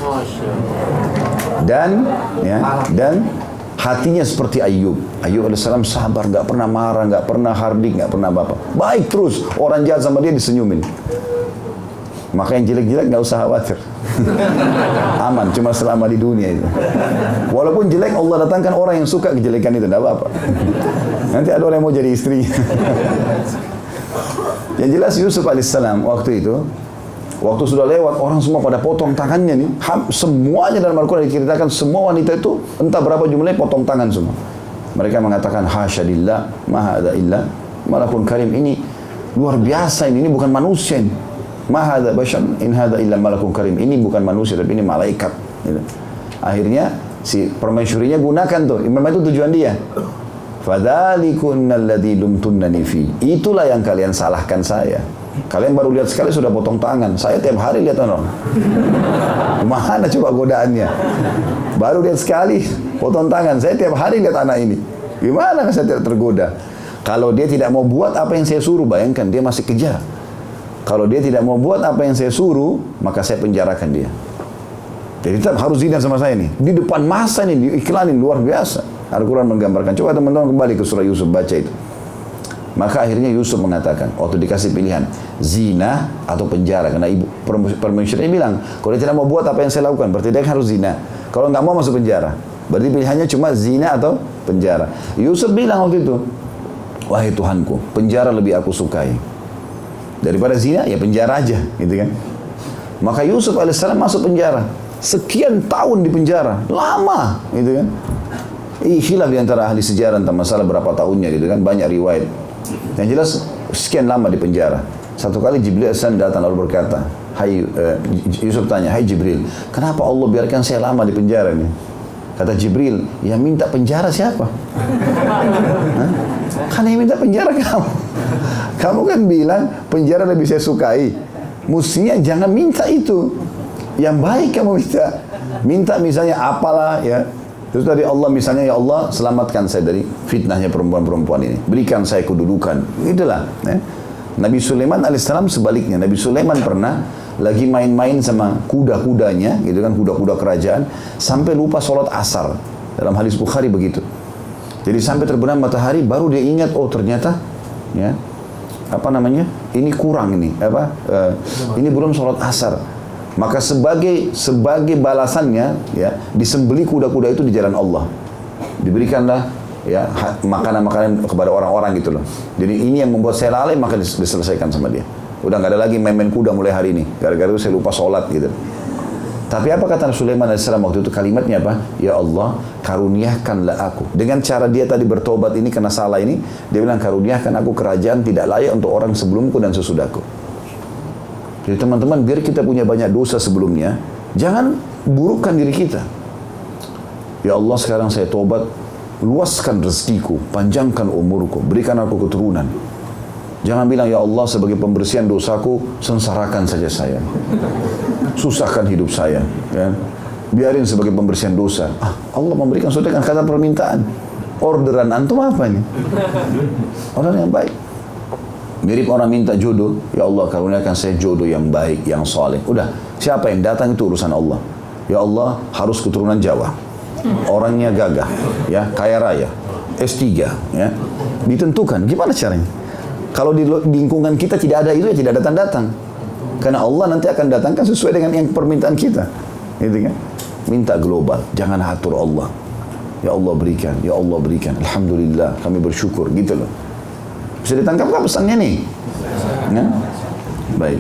Dan hatinya seperti Ayub. Ayub alaihissalam sabar, nggak pernah marah, nggak pernah hardik, nggak pernah apa-apa. Baik terus, orang jahat sama dia disenyumin. Maka yang jelek-jelek nggak usah khawatir. Aman, cuma selama di dunia itu. Walaupun jelek, Allah datangkan orang yang suka kejelekan itu, nggak apa-apa. Nanti ada orang yang mau jadi istri. Yang jelas Yusuf alaihissalam waktu itu, waktu sudah lewat, orang semua pada potong tangannya nih. Semuanya dalam Al-Quran diceritakan, semua wanita itu entah berapa jumlahnya potong tangan semua. Mereka mengatakan, hasya lillah, maha ada illa malakun karim. Ini luar biasa, ini bukan manusia ini. Maha ada bashar, in hada illa malakun karim. Ini bukan manusia, tapi ini malaikat. Gitu. Akhirnya si permaisurinya gunakan tuh, memang itu tujuan dia. Fadzalikunna alladzi lumtunnani fi. Itulah yang kalian salahkan saya. Kalian baru lihat sekali sudah potong tangan. Saya tiap hari lihat orang. Mana coba godaannya? Baru lihat sekali potong tangan. Saya tiap hari lihat anak ini. Gimana saya tidak tergoda? Kalau dia tidak mau buat apa yang saya suruh, bayangkan dia masih kejar. Kalau dia tidak mau buat apa yang saya suruh, maka saya penjarakan dia. Jadi tetap harus zina sama saya nih. Di depan masa nih, diiklanin luar biasa. Al-Quran menggambarkan. Coba teman-teman kembali ke surah Yusuf, baca itu. Maka akhirnya Yusuf mengatakan, waktu dikasih pilihan, zina atau penjara. Karena ibu permaisurinya bilang, kalau dia tidak mau buat apa yang saya lakukan, berarti dia harus zina. Kalau nggak mau masuk penjara. Berarti pilihannya cuma zina atau penjara. Yusuf bilang waktu itu, wahai Tuhanku, penjara lebih aku sukai. Daripada zina, ya penjara aja. Gitu kan. Maka Yusuf alaihissalam masuk penjara. Sekian tahun di penjara. Lama. Gitu kan. Khilaf di antara ahli sejarah tentang masalah berapa tahunnya gitu kan, banyak riwayat. Yang jelas sekian lama di penjara. Satu kali Jibril AS datang lalu berkata, Yusuf tanya, hai Jibril, kenapa Allah biarkan saya lama di penjara ini? Kata Jibril, yang minta penjara siapa? Kan yang minta penjara kamu. Kamu kan bilang penjara lebih saya sukai. Mestinya jangan minta itu. Yang baik kamu minta. Minta misalnya apalah ya. Terus dari Allah misalnya, ya Allah selamatkan saya dari fitnahnya perempuan-perempuan ini. Berikan saya kedudukan. Itulah. Ya. Nabi Sulaiman alaihissalam sebaliknya. Nabi Sulaiman pernah lagi main-main sama kuda-kudanya, gitu kan, kuda-kuda kerajaan, sampai lupa sholat asar. Dalam hadis Bukhari begitu. Jadi sampai terbenam matahari, baru dia ingat, oh ternyata, ya, apa namanya, ini kurang ini, ini belum sholat asar. Maka sebagai balasannya, ya, disembeli kuda-kuda itu di jalan Allah. Diberikanlah ya makanan-makanan kepada orang-orang gitu loh. Jadi ini yang membuat saya lalai, maka diselesaikan sama dia. Udah nggak ada lagi main-main kuda mulai hari ini. Gara-gara itu saya lupa sholat gitu. Tapi apa kata Sulaiman AS waktu itu, kalimatnya apa? Ya Allah, karuniakanlah aku. Dengan cara dia tadi bertobat ini karena salah ini, dia bilang karuniakan aku kerajaan tidak layak untuk orang sebelumku dan sesudahku. Jadi teman-teman, biar kita punya banyak dosa sebelumnya, Jangan burukkan diri kita. Ya Allah, sekarang saya tobat, luaskan rezekiku, panjangkan umurku, berikan aku keturunan. Jangan bilang, ya Allah, sebagai pembersihan dosaku, sengsarakan saja saya, susahkan hidup saya, ya. Biarin sebagai pembersihan dosa. Allah memberikan sesuatu dengan kata permintaan. Orderan antum apa ini? Orang yang baik. Mirip orang minta jodoh, ya Allah karuniakan saya jodoh yang baik, yang saleh. Udah, siapa yang datang itu urusan Allah. Ya Allah, harus keturunan Jawa, orangnya gagah, ya, kaya raya, S3, ya. Ditentukan. Gimana caranya? Kalau di lingkungan kita tidak ada itu, ya tidak datang-datang. Karena Allah nanti akan datangkan sesuai dengan yang permintaan kita. Gitu kan? Minta global, jangan atur Allah. Ya Allah berikan, ya Allah berikan. Alhamdulillah, kami bersyukur, gitu loh. Bisa ditangkap kan pesannya nih? Ya? Baik.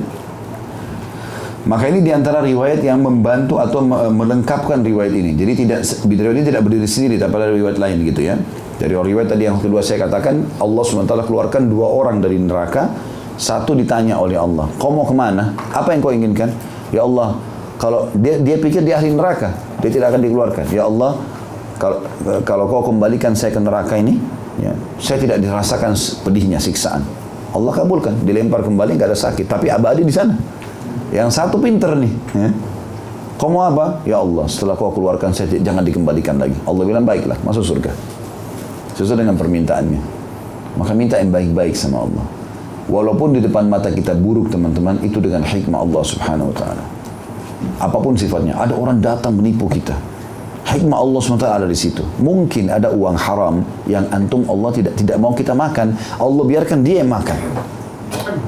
Maka ini diantara riwayat yang membantu atau melengkapkan riwayat ini. Jadi riwayat ini tidak berdiri sendiri, tidak pada riwayat lain gitu ya. Dari riwayat tadi yang kedua saya katakan, Allah SWT keluarkan 2 orang dari neraka. Satu ditanya oleh Allah, kau mau kemana? Apa yang kau inginkan? Ya Allah, kalau dia pikir dia ahli neraka, dia tidak akan dikeluarkan. Ya Allah, kalau kau kembalikan saya ke neraka ini, ya, saya tidak dirasakan pedihnya siksaan. Allah kabulkan, dilempar kembali, nggak ada sakit, tapi abadi di sana. Yang satu pinter nih, ya. Kau mau apa? Ya Allah, setelah kau keluarkan saya jangan dikembalikan lagi. Allah bilang baiklah, masuk surga. Sesuai dengan permintaannya. Maka minta yang baik-baik sama Allah. Walaupun di depan mata kita buruk teman-teman, itu dengan hikmah Allah Subhanahu Wa Taala. Apapun sifatnya, ada orang datang menipu kita. Hikmah Allah SWT ada di situ. Mungkin ada uang haram yang antum Allah tidak mau kita makan. Allah biarkan dia yang makan.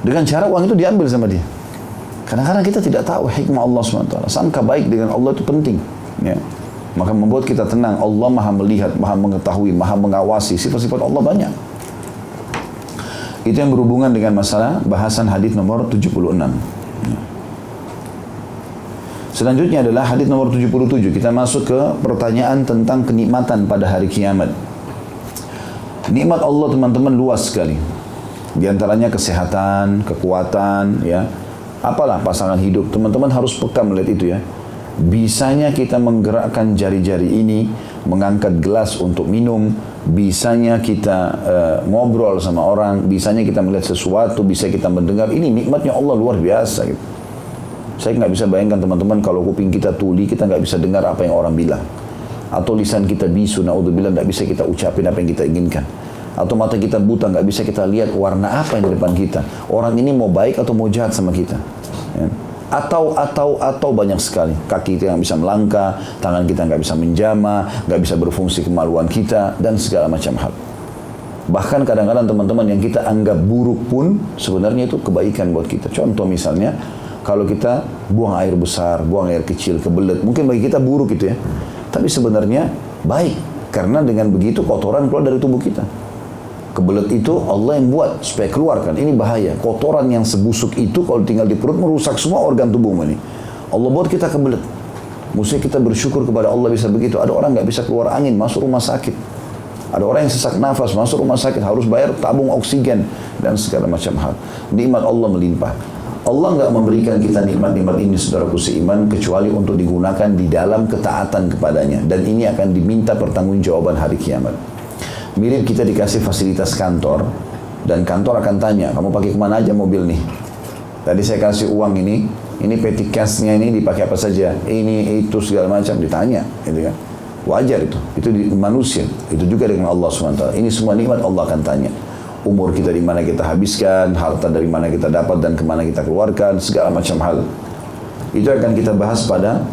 Dengan cara uang itu diambil sama dia. Kadang-kadang kita tidak tahu hikmah Allah SWT. Sangka baik dengan Allah itu penting. Ya. Maka membuat kita tenang. Allah maha melihat, maha mengetahui, maha mengawasi. Sifat-sifat Allah banyak. Itu yang berhubungan dengan masalah bahasan hadis nomor 76. Selanjutnya adalah hadis nomor 77. Kita masuk ke pertanyaan tentang kenikmatan pada hari kiamat. Nikmat Allah teman-teman luas sekali. Di antaranya kesehatan, kekuatan, ya. Apalah pasangan hidup. Teman-teman harus peka melihat itu ya. Bisanya kita menggerakkan jari-jari ini, mengangkat gelas untuk minum, bisanya kita ngobrol sama orang, bisanya kita melihat sesuatu, bisa kita mendengar. Ini nikmatnya Allah luar biasa gitu. Saya nggak bisa bayangkan teman-teman kalau kuping kita tuli, kita nggak bisa dengar apa yang orang bilang. Atau lisan kita bisu, naudzubillah, nggak bisa kita ucapin apa yang kita inginkan. Atau mata kita buta, nggak bisa kita lihat warna apa yang di depan kita. Orang ini mau baik atau mau jahat sama kita. Ya. Atau banyak sekali. Kaki kita yang bisa melangkah, tangan kita nggak bisa menjama, nggak bisa berfungsi kemaluan kita, dan segala macam hal. Bahkan kadang-kadang teman-teman yang kita anggap buruk pun, sebenarnya itu kebaikan buat kita. Contoh misalnya, kalau kita buang air besar, buang air kecil, kebelet, mungkin bagi kita buruk itu ya. Tapi sebenarnya baik, karena dengan begitu kotoran keluar dari tubuh kita. Kebelet itu Allah yang buat supaya keluarkan. Ini bahaya. Kotoran yang sebusuk itu kalau tinggal di perut merusak semua organ tubuhmu ini. Allah buat kita kebelet. Mesti kita bersyukur kepada Allah bisa begitu. Ada orang nggak bisa keluar angin, masuk rumah sakit. Ada orang yang sesak nafas, masuk rumah sakit, harus bayar tabung oksigen dan segala macam hal. Nikmat Allah melimpah. Allah nggak memberikan kita nikmat-nikmat ini saudaraku seiman kecuali untuk digunakan di dalam ketaatan kepadanya, dan ini akan diminta pertanggungjawaban hari kiamat. Mirip kita dikasih fasilitas kantor dan kantor akan tanya, kamu pakai kemana aja mobil nih? Tadi saya kasih uang ini petty cash-nya ini dipakai apa saja? Ini itu segala macam ditanya, gitu kan? Wajar itu di manusia. Itu juga dengan Allah SWT. Ini semua nikmat Allah akan tanya. Umur kita di mana kita habiskan, harta dari mana kita dapat dan kemana kita keluarkan, segala macam hal. Itu akan kita bahas pada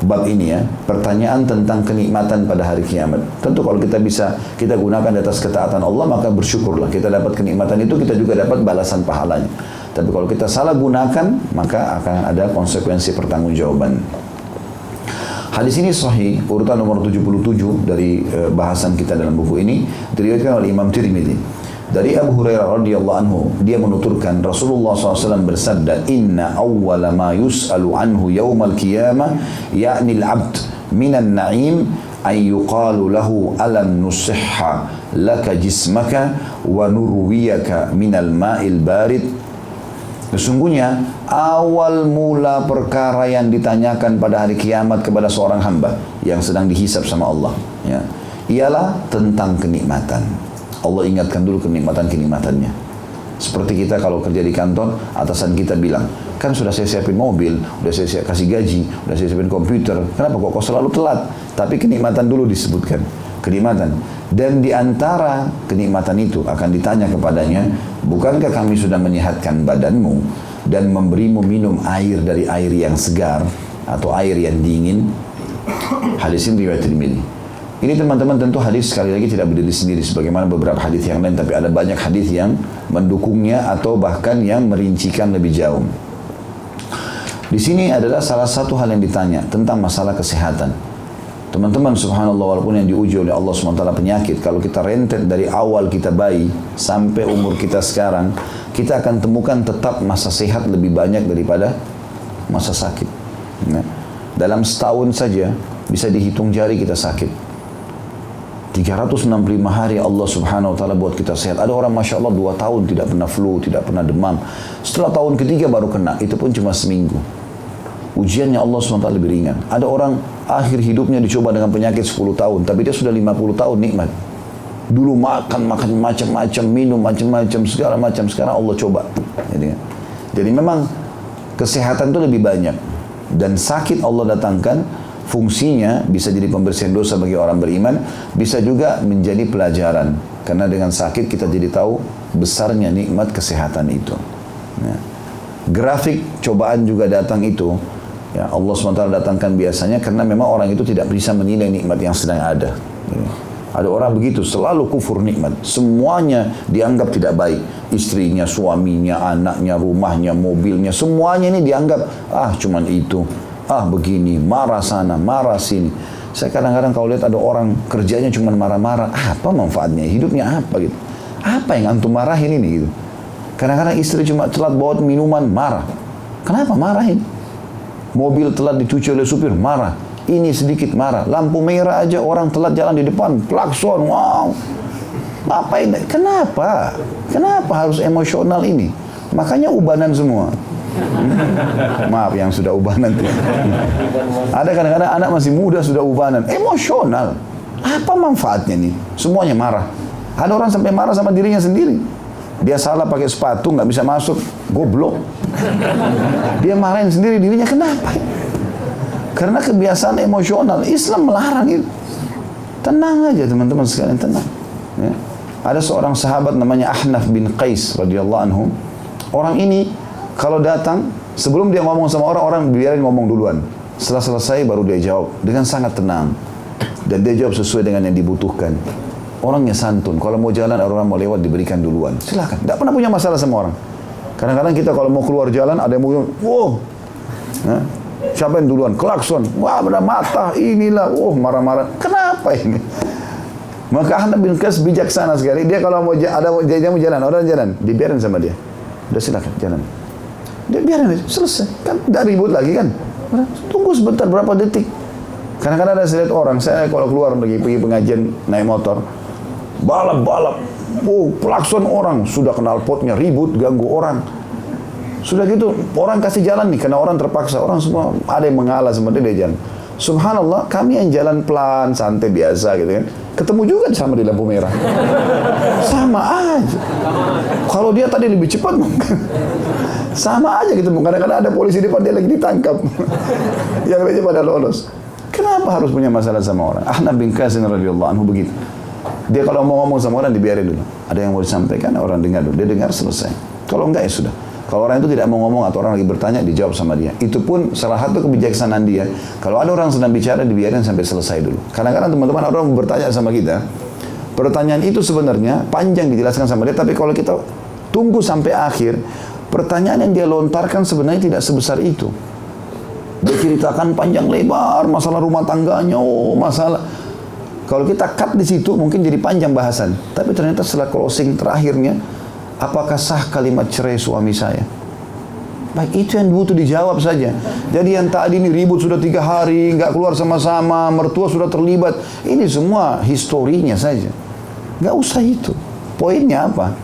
bab ini ya, pertanyaan tentang kenikmatan pada hari kiamat. Tentu kalau kita bisa kita gunakan di atas ketaatan Allah, maka bersyukurlah. Kita dapat kenikmatan itu, kita juga dapat balasan pahalanya. Tapi kalau kita salah gunakan, maka akan ada konsekuensi pertanggungjawaban. Hadis ini sahih, urutan nomor 77 dari bahasan kita dalam buku ini, diriwayatkan oleh Imam Tirmidzi. Dari Abu Hurairah radhiyallahu anhu, dia menuturkan Rasulullah SAW bersabda, Inna awwala ma yus'alu anhu yawmal qiyamah, ya'ni al-'abd minan na'im, ay yuqalu lahu alam nusihha laka jismaka wa nurwiyaka minal ma'il barid. Sesungguhnya awal mula perkara yang ditanyakan pada hari kiamat kepada seorang hamba yang sedang dihisab sama Allah, ya, ialah tentang kenikmatan. Allah ingatkan dulu kenikmatan-kenikmatannya. Seperti kita kalau kerja di kantor, atasan kita bilang, kan sudah saya siapin mobil, sudah saya kasih gaji, sudah saya siapin komputer, kenapa kok selalu telat? Tapi kenikmatan dulu disebutkan, kenikmatan. Dan di antara kenikmatan itu akan ditanya kepadanya, bukankah kami sudah menyehatkan badanmu dan memberimu minum air dari air yang segar atau air yang dingin? Hadis ini riwayat Tirmidzi. Ini teman-teman tentu hadis sekali lagi tidak berdiri sendiri sebagaimana beberapa hadis yang lain, tapi ada banyak hadis yang mendukungnya atau bahkan yang merincikan lebih jauh. Di sini adalah salah satu hal yang ditanya tentang masalah kesehatan. Teman-teman, subhanallah, walaupun yang diuji oleh Allah SWT penyakit, kalau kita rentet dari awal kita bayi sampai umur kita sekarang, kita akan temukan tetap masa sehat lebih banyak daripada masa sakit. Nah, dalam setahun saja bisa dihitung jari kita sakit. 365 hari Allah Subhanahu wa taala buat kita sehat. Ada orang Masya Allah 2 tahun tidak pernah flu, tidak pernah demam. Setelah tahun ketiga baru kena, itu pun cuma seminggu. Ujiannya Allah SWT lebih ringan. Ada orang akhir hidupnya dicoba dengan penyakit 10 tahun, tapi dia sudah 50 tahun nikmat. Dulu makan macam-macam, minum macam-macam, segala macam. Sekarang Allah coba. Jadi memang kesehatan itu lebih banyak. Dan sakit Allah datangkan, fungsinya bisa jadi pembersihan dosa bagi orang beriman, bisa juga menjadi pelajaran. Karena dengan sakit kita jadi tahu besarnya nikmat kesehatan itu. Ya. Grafik cobaan juga datang itu, ya, Allah SWT datangkan biasanya karena memang orang itu tidak bisa menilai nikmat yang sedang ada. Ya. Ada orang begitu, selalu kufur nikmat. Semuanya dianggap tidak baik. Istrinya, suaminya, anaknya, rumahnya, mobilnya, semuanya ini dianggap, cuman itu. Begini, marah sana, marah sini. Saya kadang-kadang kalau lihat ada orang kerjanya cuma marah-marah, apa manfaatnya? Hidupnya apa gitu? Apa yang antum marahin ini gitu? Kadang-kadang istri cuma telat bawa minuman, marah. Kenapa marahin? Mobil telat dicuci oleh supir, marah. Ini sedikit marah. Lampu merah aja orang telat jalan di depan, klakson, wow. Apa ini? Kenapa? Kenapa harus emosional ini? Makanya ubanan semua. Maaf yang sudah ubanan. Ada kadang-kadang anak masih muda sudah ubanan, emosional. Apa manfaatnya nih? Semuanya marah. Ada orang sampai marah sama dirinya sendiri. Dia salah pakai sepatu nggak bisa masuk, goblok. Dia marahin sendiri dirinya, kenapa? Karena kebiasaan emosional. Islam melarang itu. Tenang aja teman-teman sekalian, tenang. Ya. Ada seorang sahabat namanya Ahnaf bin Qais radhiyallahu anhu. Orang ini kalau datang, sebelum dia ngomong sama orang biarin ngomong duluan. Setelah selesai baru dia jawab dengan sangat tenang. Dan dia jawab sesuai dengan yang dibutuhkan. Orangnya santun. Kalau mau jalan, orang mau lewat diberikan duluan. Silakan. Tidak pernah punya masalah sama orang. Kadang-kadang kita kalau mau keluar jalan, ada yang mau, wow. Nah, siapa yang duluan? Klakson. Wah, benar mata. Inilah. Marah-marah. Kenapa ini? Maka Ahnaf bin Qais bijaksana sekali. Dia kalau mau mau jalan, orang jalan, dibiarin sama dia. Udah silakan jalan. Dia biarin aja, selesai. Kan tidak ribut lagi kan. Tunggu sebentar berapa detik. Kadang-kadang ada saya lihat orang, saya kalau keluar pergi pengajian naik motor, balap-balap, klakson orang, sudah kenal potnya, ribut, ganggu orang. Sudah gitu, orang kasih jalan nih, karena orang terpaksa, orang semua ada yang mengalah sama dia jalan. Subhanallah, kami yang jalan pelan, santai, biasa gitu kan, ketemu juga sama di lampu merah. Sama aja. Kalau dia tadi lebih cepat mungkin. Sama aja gitu, kadang-kadang ada polisi depan dia lagi ditangkap. Yang lainnya pada lolos. Kenapa harus punya masalah sama orang? Ahnaf bin Qais radhiyallahu anhu begitu. Dia kalau mau ngomong sama orang dibiarin dulu. Ada yang mau disampaikan, orang dengar dulu. Dia dengar selesai. Kalau enggak ya sudah. Kalau orang itu tidak mau ngomong atau orang lagi bertanya, dijawab sama dia. Itu pun salah satu kebijaksanaan dia. Kalau ada orang sedang bicara, dibiarin sampai selesai dulu. Kadang-kadang teman-teman orang bertanya sama kita, pertanyaan itu sebenarnya panjang dijelaskan sama dia, tapi kalau kita tunggu sampai akhir, pertanyaan yang dia lontarkan sebenarnya tidak sebesar itu. Dia ceritakan panjang lebar masalah rumah tangganya, masalah. Kalau kita cut di situ mungkin jadi panjang bahasan. Tapi ternyata setelah closing terakhirnya, apakah sah kalimat cerai suami saya? Baik, itu yang butuh dijawab saja. Jadi yang tadi ini ribut sudah 3 hari, nggak keluar sama-sama, mertua sudah terlibat. Ini semua historinya saja. Nggak usah itu. Poinnya apa?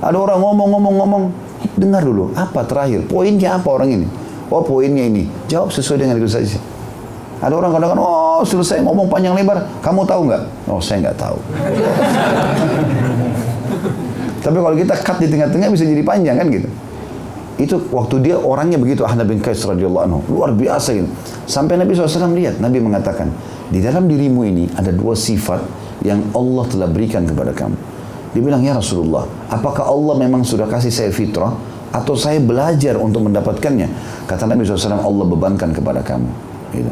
Ada orang ngomong, Dengar dulu, apa terakhir? Poinnya apa orang ini? Oh poinnya ini. Jawab sesuai dengan itu saja. Ada orang kadang-kadang, oh selesai ngomong panjang lebar, kamu tahu nggak? Oh saya nggak tahu. Tapi kalau kita cut di tengah-tengah bisa jadi panjang kan gitu. Itu waktu dia orangnya begitu, Ahnaf bin Qais radhiyallahu anhu, luar biasa gitu. Sampai Nabi SAW lihat, Nabi mengatakan, di dalam dirimu ini ada dua sifat yang Allah telah berikan kepada kamu. Dia bilang, ya Rasulullah, apakah Allah memang sudah kasih saya fitrah atau saya belajar untuk mendapatkannya? Kata Nabi SAW, Allah bebankan kepada kamu. Gitu.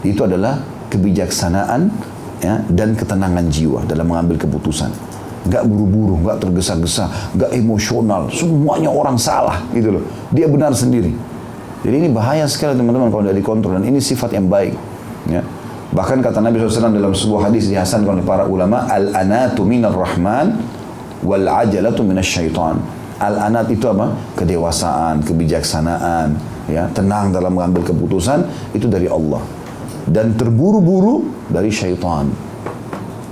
Itu adalah kebijaksanaan ya, dan ketenangan jiwa dalam mengambil keputusan. Gak buru-buru, gak tergesa-gesa, gak emosional. Semuanya orang salah gitu loh. Dia benar sendiri. Jadi ini bahaya sekali teman-teman kalau tidak dikontrol. Dan ini sifat yang baik. Ya. Bahkan kata Nabi SAW dalam sebuah hadis dihasankan oleh para ulama, al-anatu minar rahman wal ajalatu minas syaitan. Al-anat itu apa? Kedewasaan, kebijaksanaan, ya, tenang dalam mengambil keputusan itu dari Allah. Dan terburu-buru dari syaitan.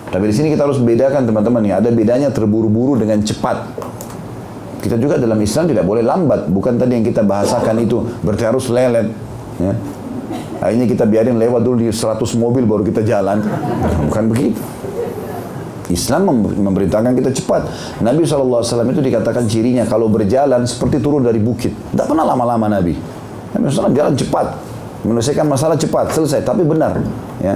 Tapi di sini kita harus bedakan teman-teman ya, ada bedanya terburu-buru dengan cepat. Kita juga dalam Islam tidak boleh lambat. Bukan tadi yang kita bahasakan itu, berarti harus lelet. Ya. Akhirnya kita biarin lewat dulu di 100 mobil baru kita jalan. Bukan begitu. Islam memerintahkan kita cepat. Nabi SAW itu dikatakan cirinya kalau berjalan seperti turun dari bukit. Tidak pernah lama-lama Nabi. Nabi SAW jalan cepat. Menyelesaikan masalah cepat, selesai. Tapi benar. Ya.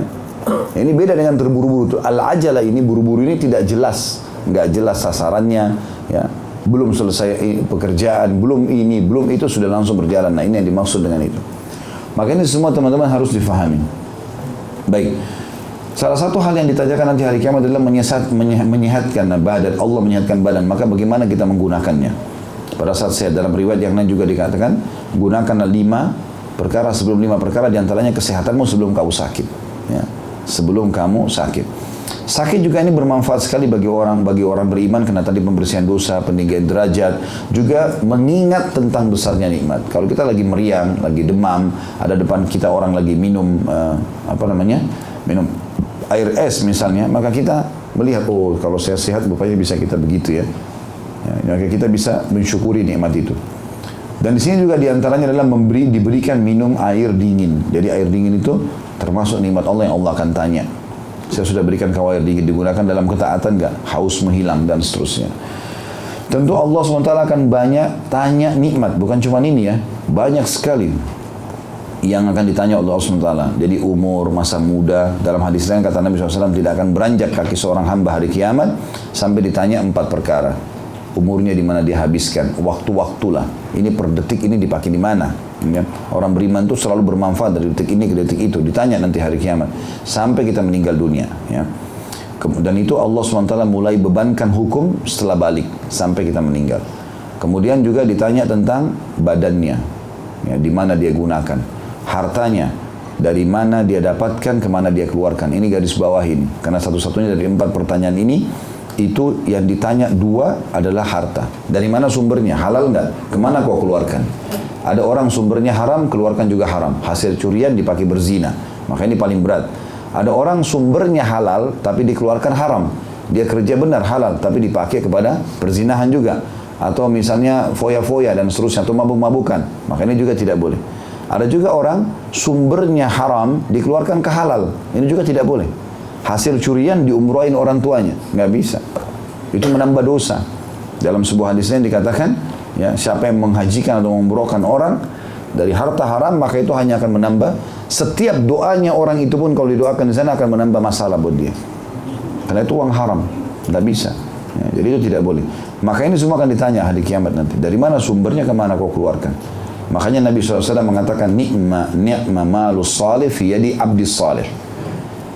Ini beda dengan terburu-buru. Al-ajalah ini, buru-buru ini tidak jelas. Nggak jelas sasarannya. Ya. Belum selesai pekerjaan, belum ini, belum itu, sudah langsung berjalan. Nah ini yang dimaksud dengan itu. Makanya semua teman-teman harus difahami. Baik. Salah satu hal yang ditanyakan nanti hari kiamat adalah menyehatkan badan. Allah menyehatkan badan. Maka bagaimana kita menggunakannya? Pada saat saya dalam riwayat yang lain juga dikatakan, gunakanlah 5 perkara sebelum 5 perkara, diantaranya kesehatanmu sebelum kau sakit. Ya. Sebelum kamu sakit. Sakit juga ini bermanfaat sekali bagi orang beriman, karena tadi pembersihan dosa, peninggian derajat, juga mengingat tentang besarnya nikmat. Kalau kita lagi meriang, lagi demam, ada depan kita orang lagi minum minum air es misalnya, maka kita melihat, oh kalau saya sehat rupanya bisa kita begitu ya. Maka kita bisa mensyukuri nikmat itu. Dan di sini juga diantaranya adalah diberikan minum air dingin. Jadi air dingin itu termasuk nikmat Allah yang Allah akan tanya. Saya sudah berikan kau air dingin, digunakan dalam ketaatan enggak? Haus menghilang dan seterusnya. Tentu Allah SWT akan banyak tanya nikmat, bukan cuma ini ya. Banyak sekali yang akan ditanya Allah SWT. Jadi umur, masa muda. Dalam hadis lain kata Nabi SAW tidak akan beranjak kaki seorang hamba hari kiamat sampai ditanya 4 perkara. Umurnya di mana dia habiskan, waktu-waktulah. Ini per detik ini dipakai di mana? Ya. Orang beriman itu selalu bermanfaat dari detik ini ke detik itu. Ditanya nanti hari kiamat sampai kita meninggal dunia. Ya. Dan itu Allah SWT mulai bebankan hukum setelah balik sampai kita meninggal. Kemudian juga ditanya tentang badannya, ya, di mana dia gunakan, hartanya, dari mana dia dapatkan, kemana dia keluarkan. Ini garis bawah ini, karena satu-satunya dari 4 pertanyaan ini, itu yang ditanya 2 adalah harta. Dari mana sumbernya? Halal enggak? Kemana kau keluarkan? Ada orang sumbernya haram, keluarkan juga haram. Hasil curian dipakai berzina. Maka ini paling berat. Ada orang sumbernya halal, tapi dikeluarkan haram. Dia kerja benar halal, tapi dipakai kepada perzinahan juga. Atau misalnya foya-foya dan seterusnya, atau mabuk-mabukan. Maka ini juga tidak boleh. Ada juga orang sumbernya haram, dikeluarkan ke halal. Ini juga tidak boleh. Hasil curian diumrohin orang tuanya, nggak bisa. Itu menambah dosa. Dalam sebuah hadis lain dikatakan, ya, siapa yang menghajikan atau mengumrohkan orang dari harta haram, maka itu hanya akan menambah. Setiap doanya orang itu pun kalau didoakan di sana akan menambah masalah buat dia. Karena itu uang haram, nggak bisa. Ya, jadi itu tidak boleh. Maka ini semua akan ditanya hari kiamat nanti. Dari mana sumbernya, kemana kau keluarkan? Makanya Nabi SAW mengatakan, ni'ma malus salih fi yadi abdis salih.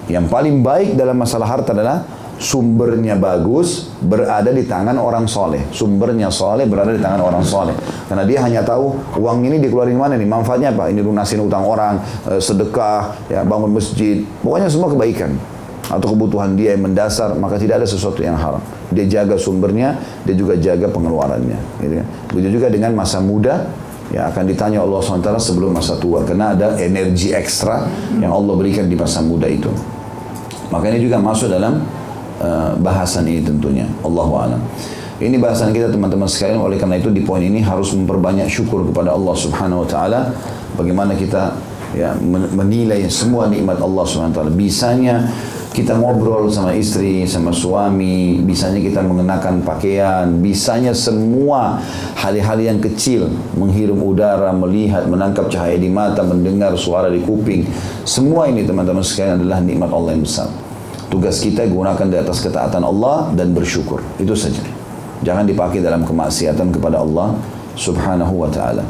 Yang paling baik dalam masalah harta adalah sumbernya bagus, berada di tangan orang soleh. Sumbernya soleh, berada di tangan orang soleh. Karena dia hanya tahu uang ini dikeluarin mana nih, manfaatnya apa? Ini lunasin utang orang, sedekah, ya, bangun masjid. Pokoknya semua kebaikan atau kebutuhan dia yang mendasar, maka tidak ada sesuatu yang haram. Dia jaga sumbernya, dia juga jaga pengeluarannya. Gitu kan? Begitu juga dengan masa muda, ya akan ditanya Allah SWT sebelum masa tua, karena ada energi ekstra yang Allah berikan di masa muda itu. Maka ini juga masuk dalam bahasan ini tentunya. Allahu a'lam. Ini bahasan kita teman-teman sekalian. Oleh karena itu di poin ini harus memperbanyak syukur kepada Allah Subhanahu Wa Taala. Bagaimana kita menilai semua nikmat Allah Subhanahu Wa Taala. Bisanya kita ngobrol sama istri, sama suami, bisanya kita mengenakan pakaian, bisanya semua hal-hal yang kecil, menghirup udara, melihat, menangkap cahaya di mata, mendengar suara di kuping. Semua ini teman-teman sekalian adalah nikmat Allah yang besar. Tugas kita gunakan di atas ketaatan Allah dan bersyukur. Itu saja. Jangan dipakai dalam kemaksiatan kepada Allah Subhanahu Wa Taala.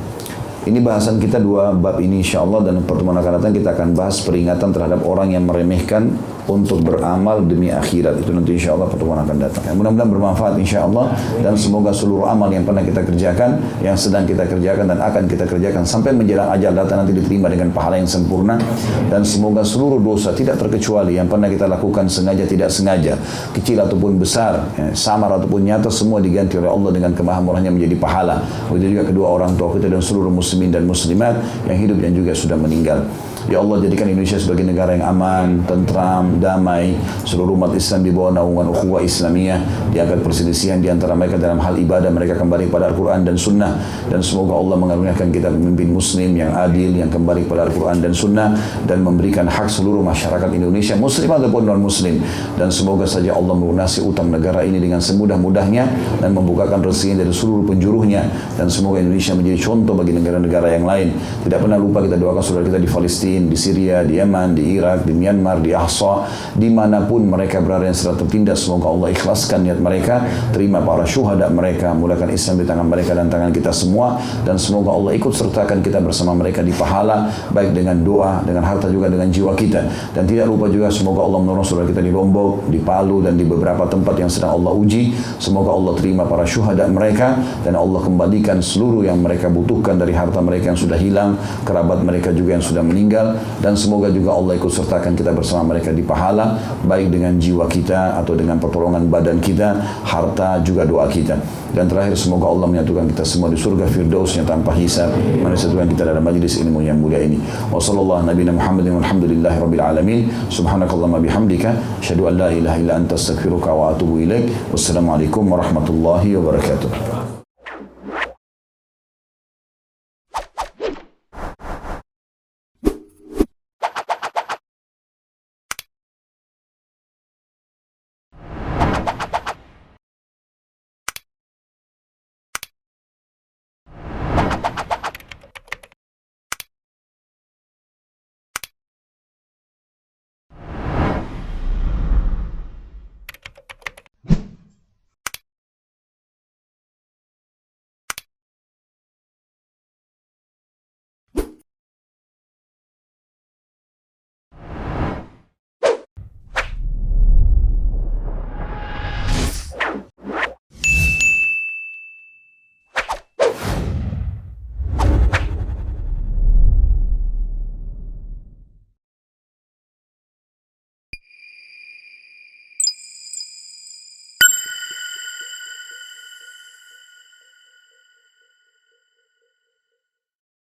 Ini bahasan kita 2 bab ini insyaAllah, dan pertemuan akan datang kita akan bahas peringatan terhadap orang yang meremehkan untuk beramal demi akhirat. Itu nanti insyaAllah pertemuan akan datang. Mudah-mudahan bermanfaat insyaAllah, dan semoga seluruh amal yang pernah kita kerjakan, yang sedang kita kerjakan dan akan kita kerjakan sampai menjelang ajal datang nanti diterima dengan pahala yang sempurna. Dan semoga seluruh dosa tidak terkecuali yang pernah kita lakukan sengaja tidak sengaja, kecil ataupun besar, samar ataupun nyata, semua diganti oleh Allah dengan kemahamurahnya menjadi pahala. Begitu juga kedua orang tua kita dan seluruh muslimin dan muslimat yang hidup dan juga sudah meninggal. Ya Allah, jadikan Indonesia sebagai negara yang aman, tentram, damai. Seluruh umat Islam di bawah naungan ukhuwah Islamiyah. Diangkat perselisihan di antara mereka dalam hal ibadah, mereka kembali kepada Al-Quran dan Sunnah. Dan semoga Allah mengaruniakan kita pemimpin Muslim yang adil, yang kembali kepada Al-Quran dan Sunnah, dan memberikan hak seluruh masyarakat Indonesia, Muslim ataupun non-Muslim. Dan semoga saja Allah melunasi utang negara ini dengan semudah-mudahnya dan membukakan rezeki dari seluruh penjuruhnya. Dan semoga Indonesia menjadi contoh bagi negara-negara yang lain. Tidak pernah lupa kita doakan saudara kita di Palestina, di Syria, di Yaman, di Irak, di Myanmar, di Ahsa, dimanapun mereka berada yang sedang tertindas. Semoga Allah ikhlaskan niat mereka, terima para syuhada mereka, mulakan Islam di tangan mereka dan tangan kita semua, dan semoga Allah ikut sertakan kita bersama mereka di pahala, baik dengan doa, dengan harta juga dengan jiwa kita. Dan tidak lupa juga semoga Allah menolong saudara kita di Lombok, di Palu, dan di beberapa tempat yang sedang Allah uji. Semoga Allah terima para syuhada mereka, dan Allah kembalikan seluruh yang mereka butuhkan dari harta mereka yang sudah hilang, kerabat mereka juga yang sudah meninggal. Dan semoga juga Allah ikut sertakan kita bersama mereka di pahala, baik dengan jiwa kita atau dengan pertolongan badan kita, harta juga doa kita. Dan terakhir semoga Allah menyatukan kita semua di surga Firdausnya tanpa hisab, menyatukan kita dalam majlis ilmu yang mulia ini. Wa sallallahu nabiyana Muhammadin walhamdulillahi rabbil alamin. Subhanakallahumma bihamdika asyhadu an la ilaha illa anta astaghfiruka wa atubu ilaik. Wassalamualaikum warahmatullahi wabarakatuh.